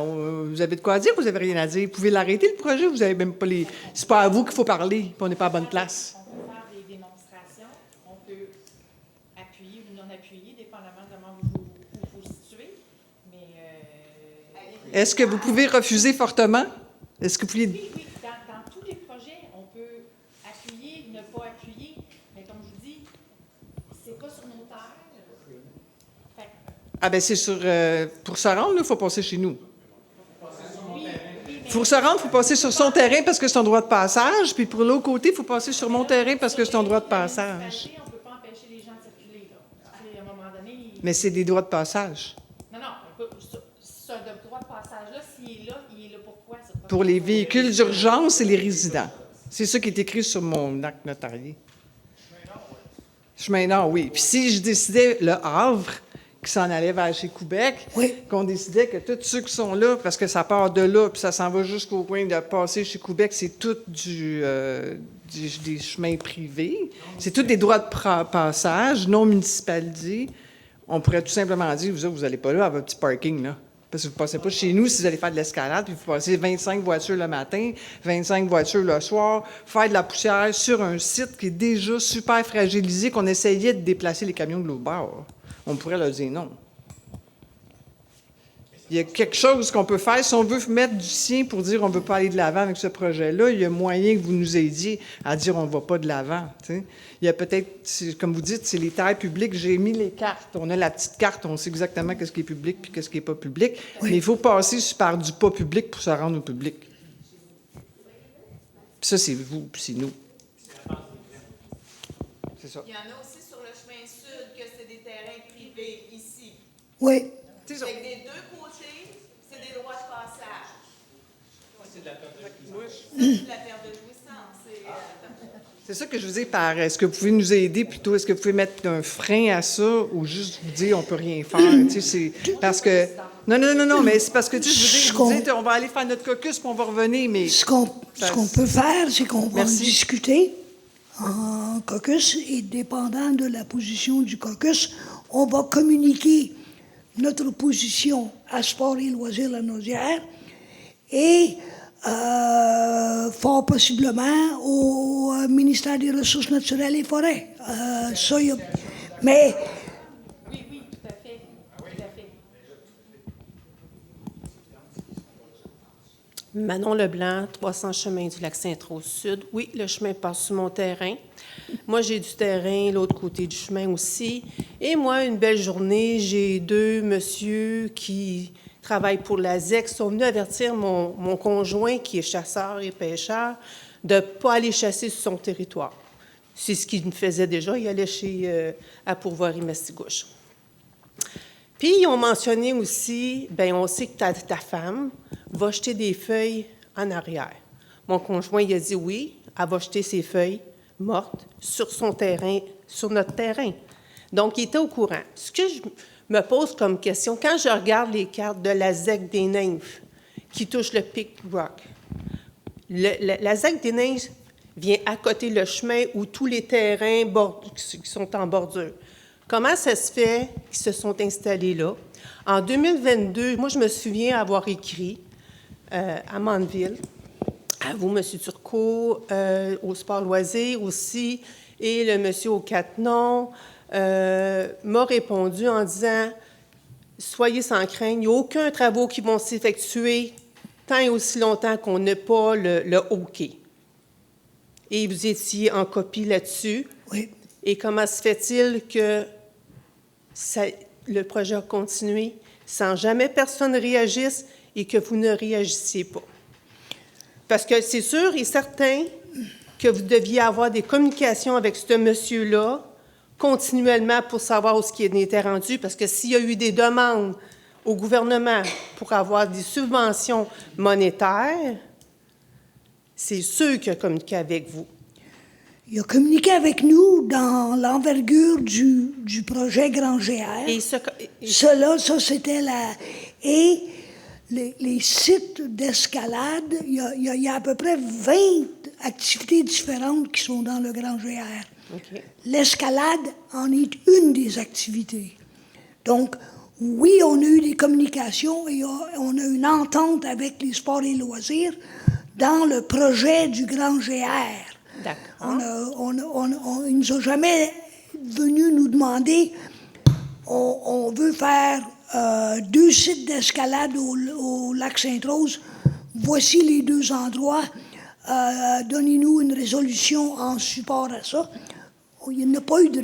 vous avez de quoi dire, vous n'avez rien à dire. Vous pouvez l'arrêter, le projet, vous avez même pas les... C'est pas à vous qu'il faut parler, puis on n'est pas à bonne place.
On peut faire des démonstrations, on peut appuyer ou non appuyer, dépendamment de comment vous situez, mais...
Est-ce que vous pouvez refuser fortement? Est-ce que vous pouvez...
Oui, dans tous les projets, on peut appuyer, ne pas appuyer, mais comme je vous dis, c'est pas sur nos terres.
Ah ben c'est sur... pour se rendre, il faut passer chez nous. Pour se rendre, il faut passer sur son terrain parce que c'est un droit de passage, puis pour l'autre côté, il faut passer sur mon terrain parce que c'est un droit de passage.
On ne peut pas empêcher les gens de circuler, là. À un moment donné...
Mais c'est des droits de passage.
Non, ce droit de passage-là, s'il est là pourquoi?
Pour les véhicules d'urgence et les résidents. C'est ça qui est écrit sur mon acte notarié. Chemin Nord, oui. Puis si je décidais le Havre, qui s'en allait vers chez Québec, qu'on décidait que tous ceux qui sont là, parce que ça part de là, puis ça s'en va jusqu'au coin de passer chez Québec, c'est tout des chemins privés. C'est tous des droits de passage non municipalisés. On pourrait tout simplement dire, vous n'allez pas là à votre petit parking, là. Parce que vous ne passez pas chez nous si vous allez faire de l'escalade, puis vous passez 25 voitures le matin, 25 voitures le soir, faire de la poussière sur un site qui est déjà super fragilisé, qu'on essayait de déplacer les camions de l'autre bord. On pourrait leur dire non. Il y a quelque chose qu'on peut faire. Si on veut mettre du sien pour dire on ne veut pas aller de l'avant avec ce projet-là, il y a moyen que vous nous aidiez à dire on ne va pas de l'avant. T'sais. Il y a peut-être, comme vous dites, c'est les terres publiques. J'ai mis les cartes. On a la petite carte, on sait exactement qu'est-ce qui est public et qu'est-ce qui n'est pas public. Oui. Mais il faut passer par du pas public pour se rendre au public. Puis ça, c'est vous, puis c'est nous. C'est ça.
Il y en a aussi sur le chemin sud que c'est des terrains privés ici.
Oui.
C'est ça. Fait que des deux côtés, c'est des droits de passage.
C'est de la perte de jouissance.
C'est de la perte de jouissance.
C'est ça que je veux dire par est-ce que vous pouvez nous aider plutôt, est-ce que vous pouvez mettre un frein à ça ou juste vous dire on ne peut rien faire? C'est parce que. Non, mais c'est parce que tu sais, je veux dire, on va aller faire notre caucus puis on va revenir, mais.
Ce qu'on peut faire, c'est qu'on va discuter en caucus et dépendant de la position du caucus, on va communiquer notre position à Sport et Loisirs La Naudière et fort possiblement au ministère des Ressources naturelles et forêts. Mais
Oui, tout à fait. Tout à fait.
Manon Leblanc, 300 chemin du lac Sainte-Rose Sud. Oui, le chemin passe sur mon terrain. Moi, j'ai du terrain, l'autre côté du chemin aussi. Et moi, une belle journée, j'ai deux messieurs qui travaillent pour la ZEC, sont venus avertir mon conjoint, qui est chasseur et pêcheur, de ne pas aller chasser sur son territoire. C'est ce qu'il me faisait déjà. Il allait chez à Pourvoirie-Mastigouche. Puis, ils ont mentionné aussi, bien, on sait que ta femme va jeter des feuilles en arrière. Mon conjoint, il a dit oui, elle va jeter ses feuilles mortes sur son terrain, sur notre terrain. Donc, il était au courant. Ce que je me pose comme question, quand je regarde les cartes de la ZEC des Nymphes qui touchent le Pic Rock, la ZEC des Nymphes vient à côté le chemin où tous les terrains qui sont en bordure. Comment ça se fait qu'ils se sont installés là? En 2022, moi, je me souviens avoir écrit à Mandeville, à vous, M. Turcot, au Sport Loisirs aussi, et le monsieur au Cattenom m'a répondu en disant « Soyez sans crainte, il n'y a aucun travaux qui vont s'effectuer tant et aussi longtemps qu'on n'a pas le OK. » Et vous étiez en copie là-dessus.
Oui.
Et comment se fait-il que le projet a continué sans jamais personne réagisse et que vous ne réagissiez pas? Parce que c'est sûr et certain que vous deviez avoir des communications avec ce monsieur-là continuellement pour savoir où ce qui était rendu, parce que s'il y a eu des demandes au gouvernement pour avoir des subventions monétaires, c'est sûr qu'il a communiqué avec vous.
Il a communiqué avec nous dans l'envergure du projet Grand GR. Ça, c'était la... Et les sites d'escalade, il y a à peu près 20 activités différentes qui sont dans le Grand GR.
Okay.
L'escalade en est une des activités. Donc, oui, on a eu des communications et on a une entente avec les sports et loisirs dans le projet du Grand GR.
D'accord.
Il ne nous a jamais venu nous demander, on veut faire 2 sites d'escalade au lac Sainte-Rose, voici les 2 endroits, donnez-nous une résolution en support à ça. Il n'y a pas eu de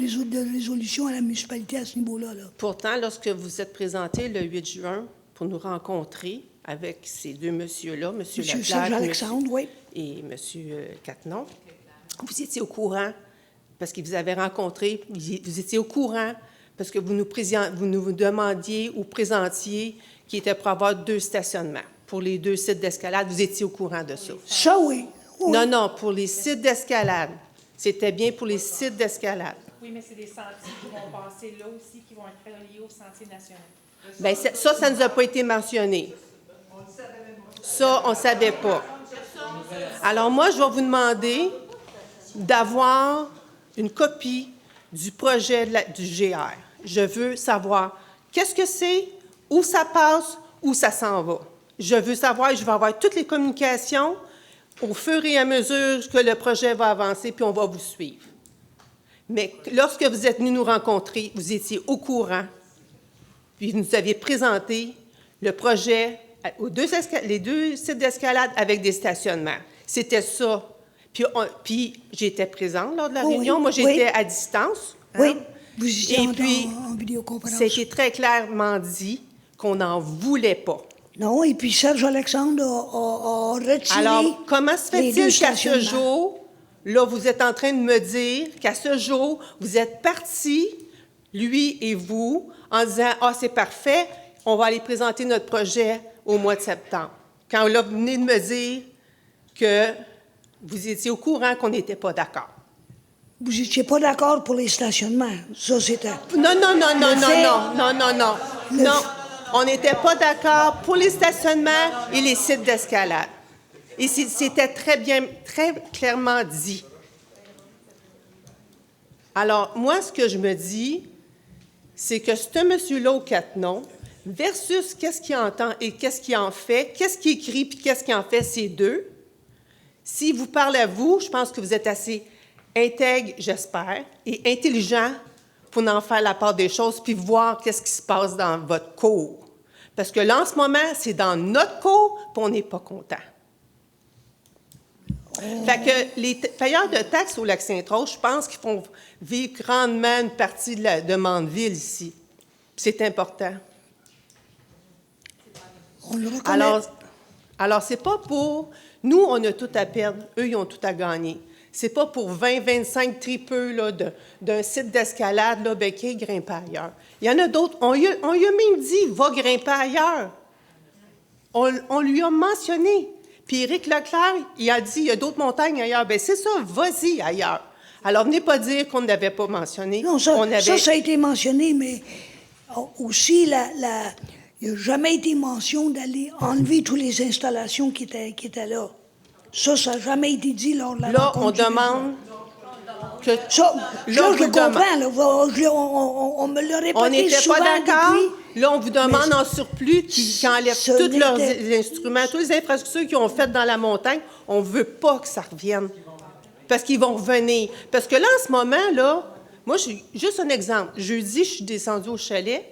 résolution à la municipalité à ce niveau-là. Là.
Pourtant, lorsque vous êtes présenté le 8 juin pour nous rencontrer avec ces 2 messieurs-là, M.
Serge Alexandre, oui.
Et M. Cattenom, vous étiez au courant parce qu'ils vous avaient rencontré, vous étiez au courant parce que vous nous demandiez ou présentiez qu'il était pour avoir 2 stationnements pour les 2 sites d'escalade. Vous étiez au courant de ça?
Ça, oui.
Non, pour les sites d'escalade. C'était bien pour les sites d'escalade.
Oui, mais c'est des sentiers qui vont passer là aussi, qui vont être reliés au sentier national.
Bien, ça ne nous a pas été mentionné. Ça, on ne savait pas. Alors, moi, je vais vous demander d'avoir une copie du projet du GR. Je veux savoir qu'est-ce que c'est, où ça passe, où ça s'en va. Je veux savoir, je vais avoir toutes les communications au fur et à mesure que le projet va avancer, puis on va vous suivre. Mais lorsque vous êtes venus nous rencontrer, vous étiez au courant, puis vous nous aviez présenté le projet, les 2 sites d'escalade avec des stationnements. C'était ça. Puis j'étais présente lors de la réunion. Moi, j'étais à distance.
Oui, vous étiez
en
vidéoconférence.
C'était très clairement dit qu'on n'en voulait pas.
Non, et puis Serge Alexandre a retiré.
Alors, comment se fait-il qu'à ce jour, là, vous êtes en train de me dire qu'à ce jour, vous êtes partis, lui et vous, en disant « Ah, c'est parfait, on va aller présenter notre projet au mois de septembre. » Quand là, vous venez de me dire que vous étiez au courant qu'on n'était pas d'accord.
Vous n'étiez pas d'accord pour les stationnements. Ça, c'était...
Non. On n'était pas d'accord pour les stationnements et les sites d'escalade. Et c'était très clairement dit. Alors, moi, ce que je me dis,
c'est que ce monsieur-là au 4 noms, versus qu'est-ce qu'il entend et qu'est-ce qu'il en fait, qu'est-ce qu'il écrit puis qu'est-ce qu'il en fait, c'est deux. S'il vous parle à vous, je pense que vous êtes assez intègre, j'espère, et intelligent pour en faire la part des choses puis voir qu'est-ce qui se passe dans votre cours. Parce que là, en ce moment, c'est dans notre cours puis on n'est pas content. Fait que les payeurs de taxes au Lac-Saint-Rose, je pense qu'ils font vivre grandement une partie de Mandeville ici. C'est important.
On le reconnaît.
Alors c'est pas pour... Nous, on a tout à perdre. Eux, ils ont tout à gagner. C'est pas pour 20-25 tripeux là, d'un site d'escalade là, ben, qui grimpe ailleurs. Il y en a d'autres. On lui a même dit, va grimper ailleurs. On lui a mentionné. Puis Éric Leclerc, il a dit, il y a d'autres montagnes ailleurs. Bien, c'est ça, vas-y ailleurs. Alors, venez pas dire qu'on n'avait pas mentionné.
Non, ça a été mentionné, mais aussi, il n'y a jamais été mention d'aller enlever toutes les installations qui étaient là. Ça n'a jamais été dit lors de la rencontre.
Là, on demande... Que,
ça, je le comprends. Là, on me l'a répété souvent.
On n'était pas d'accord.
Depuis,
là, on vous demande en surplus qu'ils enlèvent tous leurs instruments, toutes les infrastructures qu'ils ont faites dans la montagne. On ne veut pas que ça revienne. Parce qu'ils vont revenir. Parce que là, en ce moment, là, moi, juste un exemple. Jeudi, je suis descendue au chalet.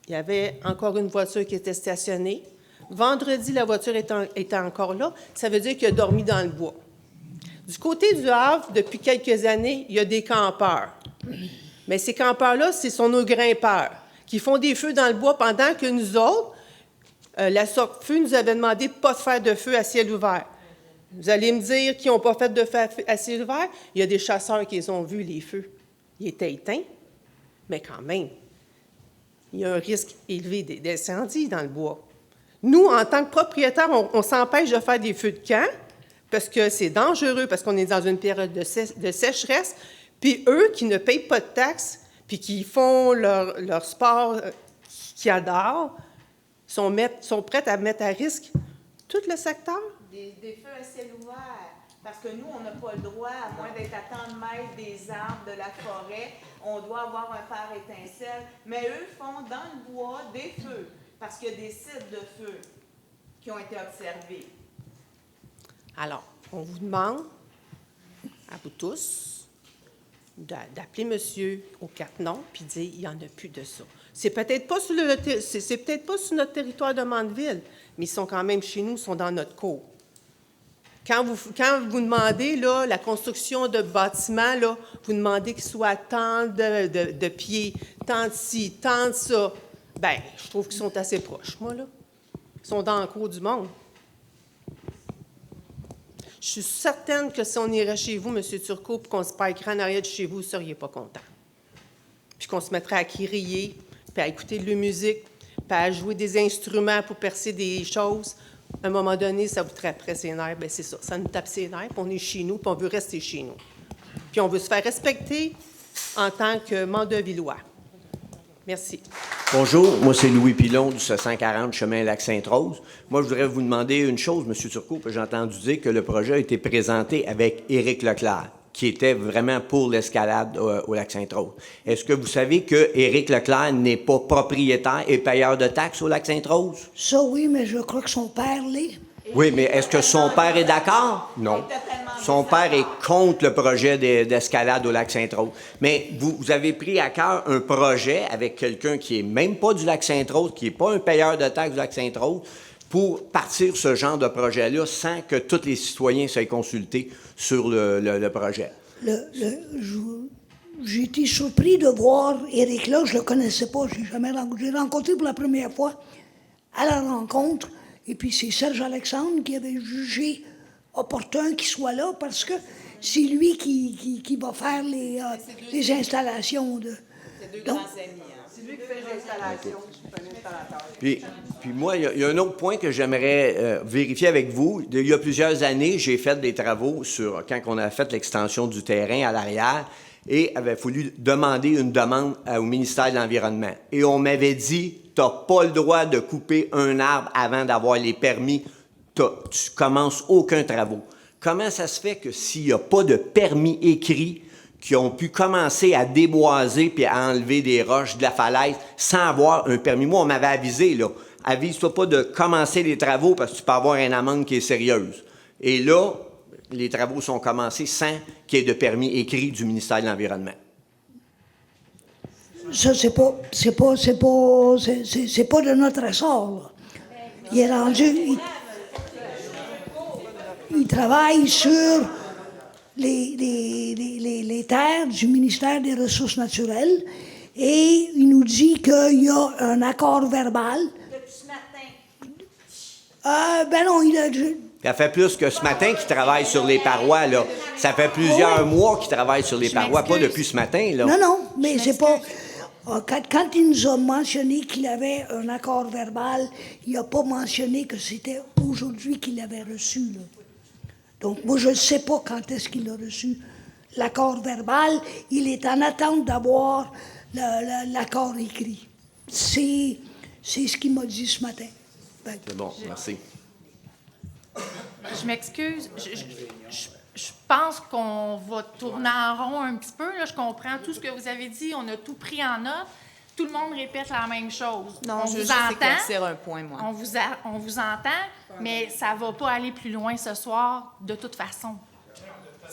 Il y avait encore une voiture qui était stationnée. Vendredi, la voiture était encore là. Ça veut dire qu'il a dormi dans le bois. Du côté du Havre, depuis quelques années, il y a des campeurs. Mais ces campeurs-là, ce sont nos grimpeurs qui font des feux dans le bois pendant que nous autres, la SORFU nous avait demandé de ne pas faire de feu à ciel ouvert. Vous allez me dire qu'ils n'ont pas fait de feu à ciel ouvert? Il y a des chasseurs qui les ont vus, les feux. Ils étaient éteints, mais quand même, il y a un risque élevé d'incendie dans le bois. Nous, en tant que propriétaires, on s'empêche de faire des feux de camp parce que c'est dangereux, parce qu'on est dans une période de sécheresse. Puis eux, qui ne payent pas de taxes, puis qui font leur sport qu'ils adorent, sont prêts à mettre à risque tout le secteur?
Des feux à ciel ouvert. Parce que nous, on n'a pas le droit, à moins d'être à tant de mètres des arbres, de la forêt, on doit avoir un phare étincelle. Mais eux font dans le bois des feux, parce qu'il y a des sites de feu qui ont été observés.
Alors, on vous demande, à vous tous, d'appeler monsieur aux 4 noms, puis dire, il n'y en a plus de ça. C'est peut-être pas sur notre territoire de Mandeville, mais ils sont quand même chez nous, ils sont dans notre cour. Quand vous demandez là, la construction de bâtiments, là, vous demandez qu'il soit tant de pieds, tant de ci, tant de ça. Bien, je trouve qu'ils sont assez proches, moi, là. Ils sont dans le cours du monde. Je suis certaine que si on irait chez vous, M. Turcot, puis qu'on se parquerait en arrière de chez vous, vous ne seriez pas content. Puis qu'on se mettrait à crier, puis à écouter de la musique, puis à jouer des instruments pour percer des choses. À un moment donné, ça vous taperait ses nerfs. Bien, c'est ça. Ça nous tape ses nerfs, puis on est chez nous, puis on veut rester chez nous. Puis on veut se faire respecter en tant que Mandevillois. Merci.
Bonjour, moi c'est Louis Pilon du 740 chemin Lac-Sainte-Rose. Moi, je voudrais vous demander une chose, M. Turcot, que j'ai entendu dire que le projet a été présenté avec Éric Leclerc, qui était vraiment pour l'escalade au Lac-Sainte-Rose. Est-ce que vous savez que Éric Leclerc n'est pas propriétaire et payeur de taxes au Lac-Sainte-Rose?
Ça, oui, mais je crois que son père l'est.
Oui, mais est-ce que son père est d'accord? Non. Son père est contre le projet d'escalade au Lac-Sainte-Rose. Mais vous avez pris à cœur un projet avec quelqu'un qui est même pas du Lac-Sainte-Rose, qui n'est pas un payeur de taxes du Lac-Sainte-Rose, pour partir ce genre de projet-là sans que tous les citoyens soient consultés sur le projet.
J'ai été surpris de voir Éric là, je le connaissais pas, j'ai rencontré pour la première fois à la rencontre. Et puis, c'est Serge Alexandre qui avait jugé opportun qu'il soit là parce que c'est lui qui va faire les installations.
C'est deux grands amis. C'est lui qui fait les installations.
Puis moi, il y a un autre point que j'aimerais vérifier avec vous. Il y a plusieurs années, j'ai fait des travaux quand on a fait l'extension du terrain à l'arrière et avait fallu demander une demande au ministère de l'Environnement. Et on m'avait dit, tu n'as pas le droit de couper un arbre avant d'avoir les permis. Tu commences aucun travaux. Comment ça se fait que s'il n'y a pas de permis écrit, qui ont pu commencer à déboiser puis à enlever des roches de la falaise sans avoir un permis. Moi, on m'avait avisé, là, avise-toi pas de commencer les travaux parce que tu peux avoir une amende qui est sérieuse. Et là, les travaux sont commencés sans qu'il y ait de permis écrit du ministère de l'Environnement.
Ça, c'est pas de notre ressort, là. Il est rendu... Il travaille sur les terres du ministère des Ressources naturelles et il nous dit qu'il y a un accord verbal.
Depuis ce matin.
Ben non,
Ça fait plus que ce matin qu'il travaille sur les parois, là. Ça fait plusieurs mois qu'il travaille sur les parois, pas depuis ce matin, là.
Non, mais c'est pas... Quand il nous a mentionné qu'il avait un accord verbal, il n'a pas mentionné que c'était aujourd'hui qu'il l'avait reçu, là. Donc, moi, je ne sais pas quand est-ce qu'il a reçu l'accord verbal. Il est en attente d'avoir l'accord écrit. C'est ce qu'il m'a dit ce matin.
C'est bon, merci.
Je m'excuse. Je pense qu'on va tourner en rond un petit peu. Là. Je comprends tout ce que vous avez dit. On a tout pris en note. Tout le monde répète la même chose.
Non,
on
je veux
vous
juste
entend.
éclaircir un point, moi.
On vous entend, mais ça ne va pas aller plus loin ce soir de toute façon.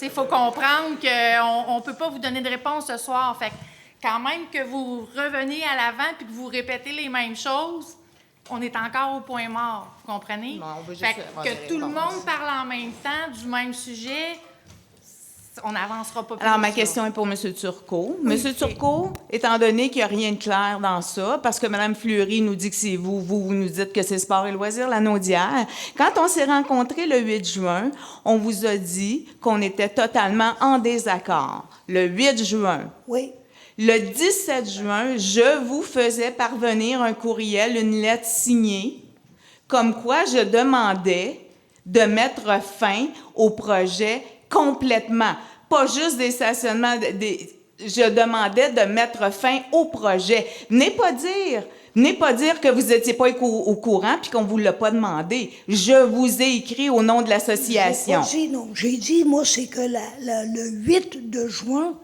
Il faut comprendre qu'on ne peut pas vous donner de réponse ce soir. Fait que quand même que vous reveniez à l'avant et que vous répétez les mêmes choses, on est encore au point mort. Vous comprenez?
Non, on veut juste
fait
avoir
que
des
tout le
réponses.
monde parle en même temps du même sujet, on n'avancera pas plus.
Alors, ma
là.
question est pour M. Turcot. M. Turcot, étant donné qu'il n'y a rien de clair dans ça, parce que Mme Fleury nous dit que c'est vous nous dites que c'est Sport et Loisirs, la Naudière. Quand on s'est rencontrés le 8 juin, on vous a dit qu'on était totalement en désaccord. Le 8 juin.
Oui.
Le 17 juin, je vous faisais parvenir un courriel, une lettre signée, comme quoi je demandais de mettre fin au projet complètement. Pas juste des stationnements, je demandais de mettre fin au projet. Venez pas dire que vous n'étiez pas au courant puis qu'on vous l'a pas demandé. Je vous ai écrit au nom de l'association.
J'ai dit, moi, c'est que le 8 de juin,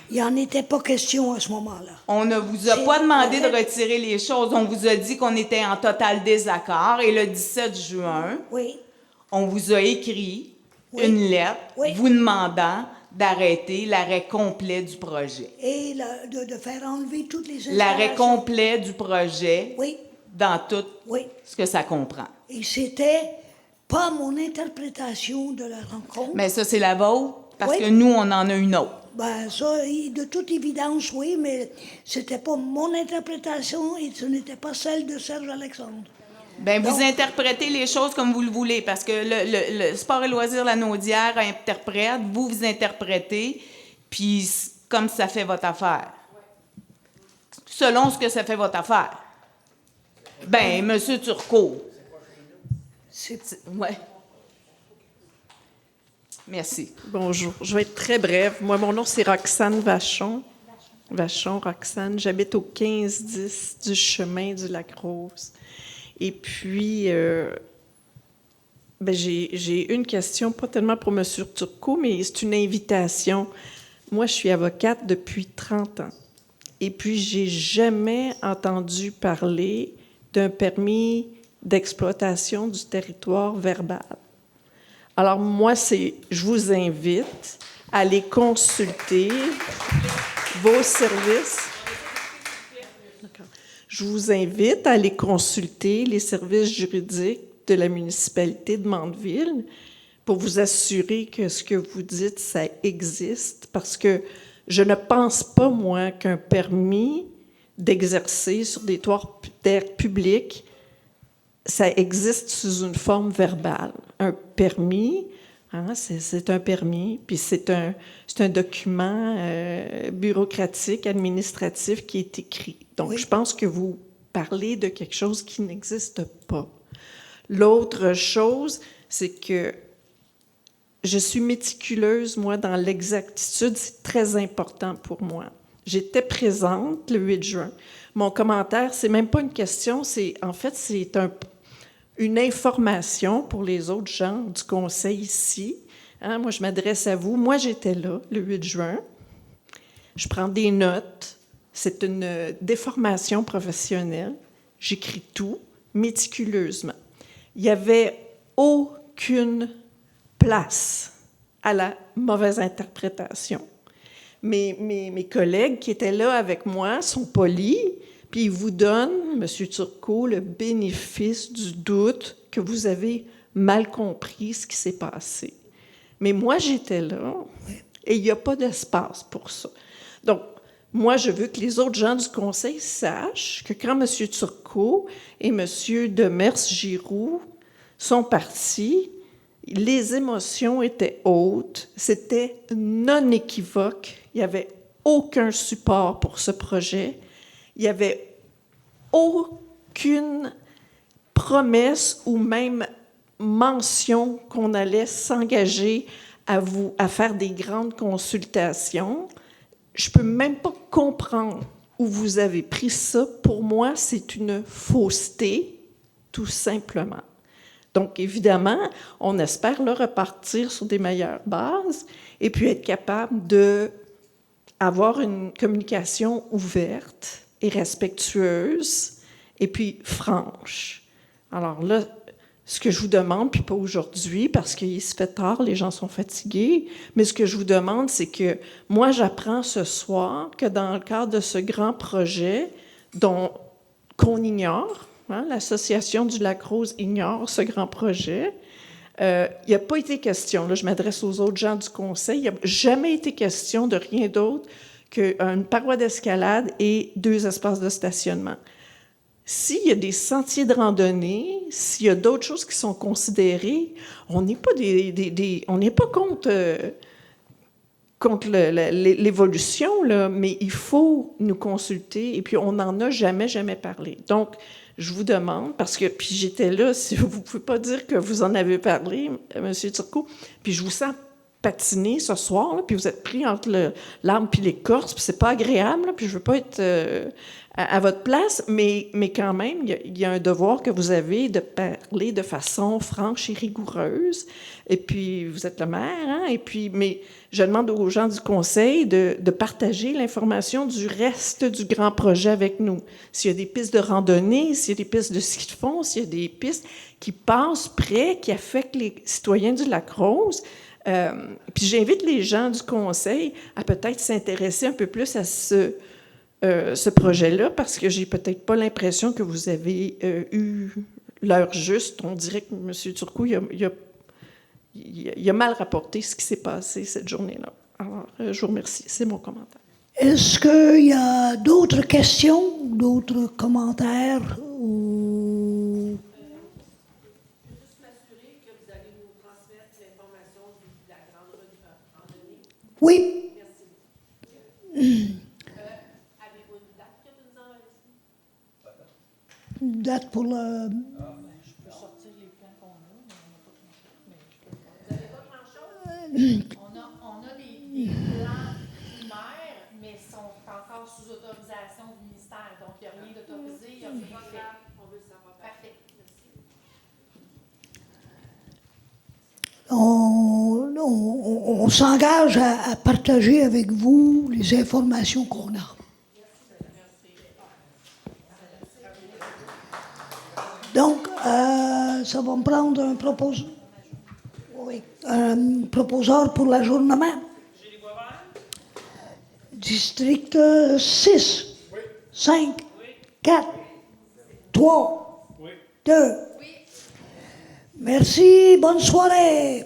il n'y en était pas question à ce moment-là.
On ne vous a pas demandé de retirer les choses. On vous a dit qu'on était en total désaccord. Et le 17 juin, on vous a écrit une lettre vous demandant d'arrêter l'arrêt complet du projet.
Et de faire enlever toutes les installations.
L'arrêt complet du projet dans tout
Oui.
ce que ça comprend.
Et c'était pas mon interprétation de la rencontre.
Mais ça, c'est la vôtre, parce
Oui.
que nous, on en a une autre.
Ben ça, de toute évidence, oui, mais c'était pas mon interprétation et ce n'était pas celle de Serge Alexandre.
Bien, vous interprétez les choses comme vous le voulez, parce que le Sport et Loisirs La Naudière interprète, vous interprétez, puis comme ça fait votre affaire. Selon ce que ça fait votre affaire. Ben, Monsieur Turcot. Ouais. Merci.
Bonjour. Je vais être très brève. Moi, mon nom, c'est Roxane Vachon. Vachon, Roxane. J'habite au 1510 du chemin du Lac-Rose. Et puis, j'ai une question, pas tellement pour M. Turcot, mais c'est une invitation. Moi, je suis avocate depuis 30 ans. Et puis, j'ai jamais entendu parler d'un permis d'exploitation du territoire verbal. Alors, moi, je vous invite à aller consulter vos services. Je vous invite à aller consulter les services juridiques de la municipalité de Mandeville pour vous assurer que ce que vous dites, ça existe, parce que je ne pense pas, moi, qu'un permis d'exercer sur des terres publiques, ça existe sous une forme verbale. Un permis, c'est un permis, puis c'est un document bureaucratique, administratif qui est écrit. Donc, je pense que vous parlez de quelque chose qui n'existe pas. L'autre chose, c'est que je suis méticuleuse, moi, dans l'exactitude. C'est très important pour moi. J'étais présente le 8 juin. Mon commentaire, c'est même pas une question, c'est une information pour les autres gens du conseil ici. Moi, je m'adresse à vous. Moi, j'étais là le 8 juin. Je prends des notes. C'est une déformation professionnelle. J'écris tout méticuleusement. Il n'y avait aucune place à la mauvaise interprétation. Mes collègues qui étaient là avec moi sont polis, puis ils vous donnent, M. Turcot, le bénéfice du doute que vous avez mal compris ce qui s'est passé. Mais moi, j'étais là, et il n'y a pas d'espace pour ça. Donc, moi, je veux que les autres gens du Conseil sachent que quand M. Turcot et M. Demers-Giroux sont partis, les émotions étaient hautes, c'était non équivoque, il n'y avait aucun support pour ce projet, il n'y avait aucune promesse ou même mention qu'on allait s'engager à faire des grandes consultations. Je ne peux même pas comprendre où vous avez pris ça. Pour moi, c'est une fausseté, tout simplement. Donc, évidemment, on espère là, repartir sur des meilleures bases et puis être capable d'avoir une communication ouverte et respectueuse et puis franche. Alors là, ce que je vous demande, puis pas aujourd'hui, parce qu'il se fait tard, les gens sont fatigués, mais ce que je vous demande, c'est que moi, j'apprends ce soir que dans le cadre de ce grand projet qu'on ignore, hein, l'Association du Lac-Rose ignore ce grand projet, il n'y a pas été question, là je m'adresse aux autres gens du Conseil, il n'y a jamais été question de rien d'autre qu'une paroi d'escalade et 2 espaces de stationnement. S'il y a des sentiers de randonnée, s'il y a d'autres choses qui sont considérées, on n'est pas on n'est pas contre l'évolution, là, mais il faut nous consulter et puis on n'en a jamais parlé. Donc, je vous demande, parce que, puis j'étais là, si vous ne pouvez pas dire que vous en avez parlé, M. Turcot, puis je vous sens patiner ce soir, là, puis vous êtes pris entre l'arbre puis l'écorce, puis c'est pas agréable, là, puis je veux pas être à votre place, mais quand même, il y a un devoir que vous avez de parler de façon franche et rigoureuse, et puis vous êtes le maire, hein, et puis, mais je demande aux gens du Conseil de partager l'information du reste du grand projet avec nous. S'il y a des pistes de randonnée, s'il y a des pistes de ski de fond, s'il y a des pistes qui passent près, qui affectent les citoyens du Lac-Rose, puis j'invite les gens du Conseil à peut-être s'intéresser un peu plus à ce projet-là, parce que j'ai peut-être pas l'impression que vous avez eu l'heure juste. On dirait que M. Turcot, il a mal rapporté ce qui s'est passé cette journée-là. Alors, je vous remercie. C'est mon commentaire.
Est-ce qu'il y a d'autres questions, d'autres commentaires ou... Oui. Merci. Avez-vous une date que vous nous envoyez? Une date pour le... Je peux sortir les plans qu'on a, mais on n'a pas grand-chose. Vous n'avez pas grand-chose? On a des plans primaires, mais sont encore sous autorisation du ministère. Donc, il n'y a rien d'autorisé, il n'y a rien de fait. On veut le savoir. Parfait. On s'engage à partager avec vous les informations qu'on a. Donc, ça va me prendre un proposeur pour l'ajournement. District 6, 5, 4, 3, 2. Merci, bonne soirée.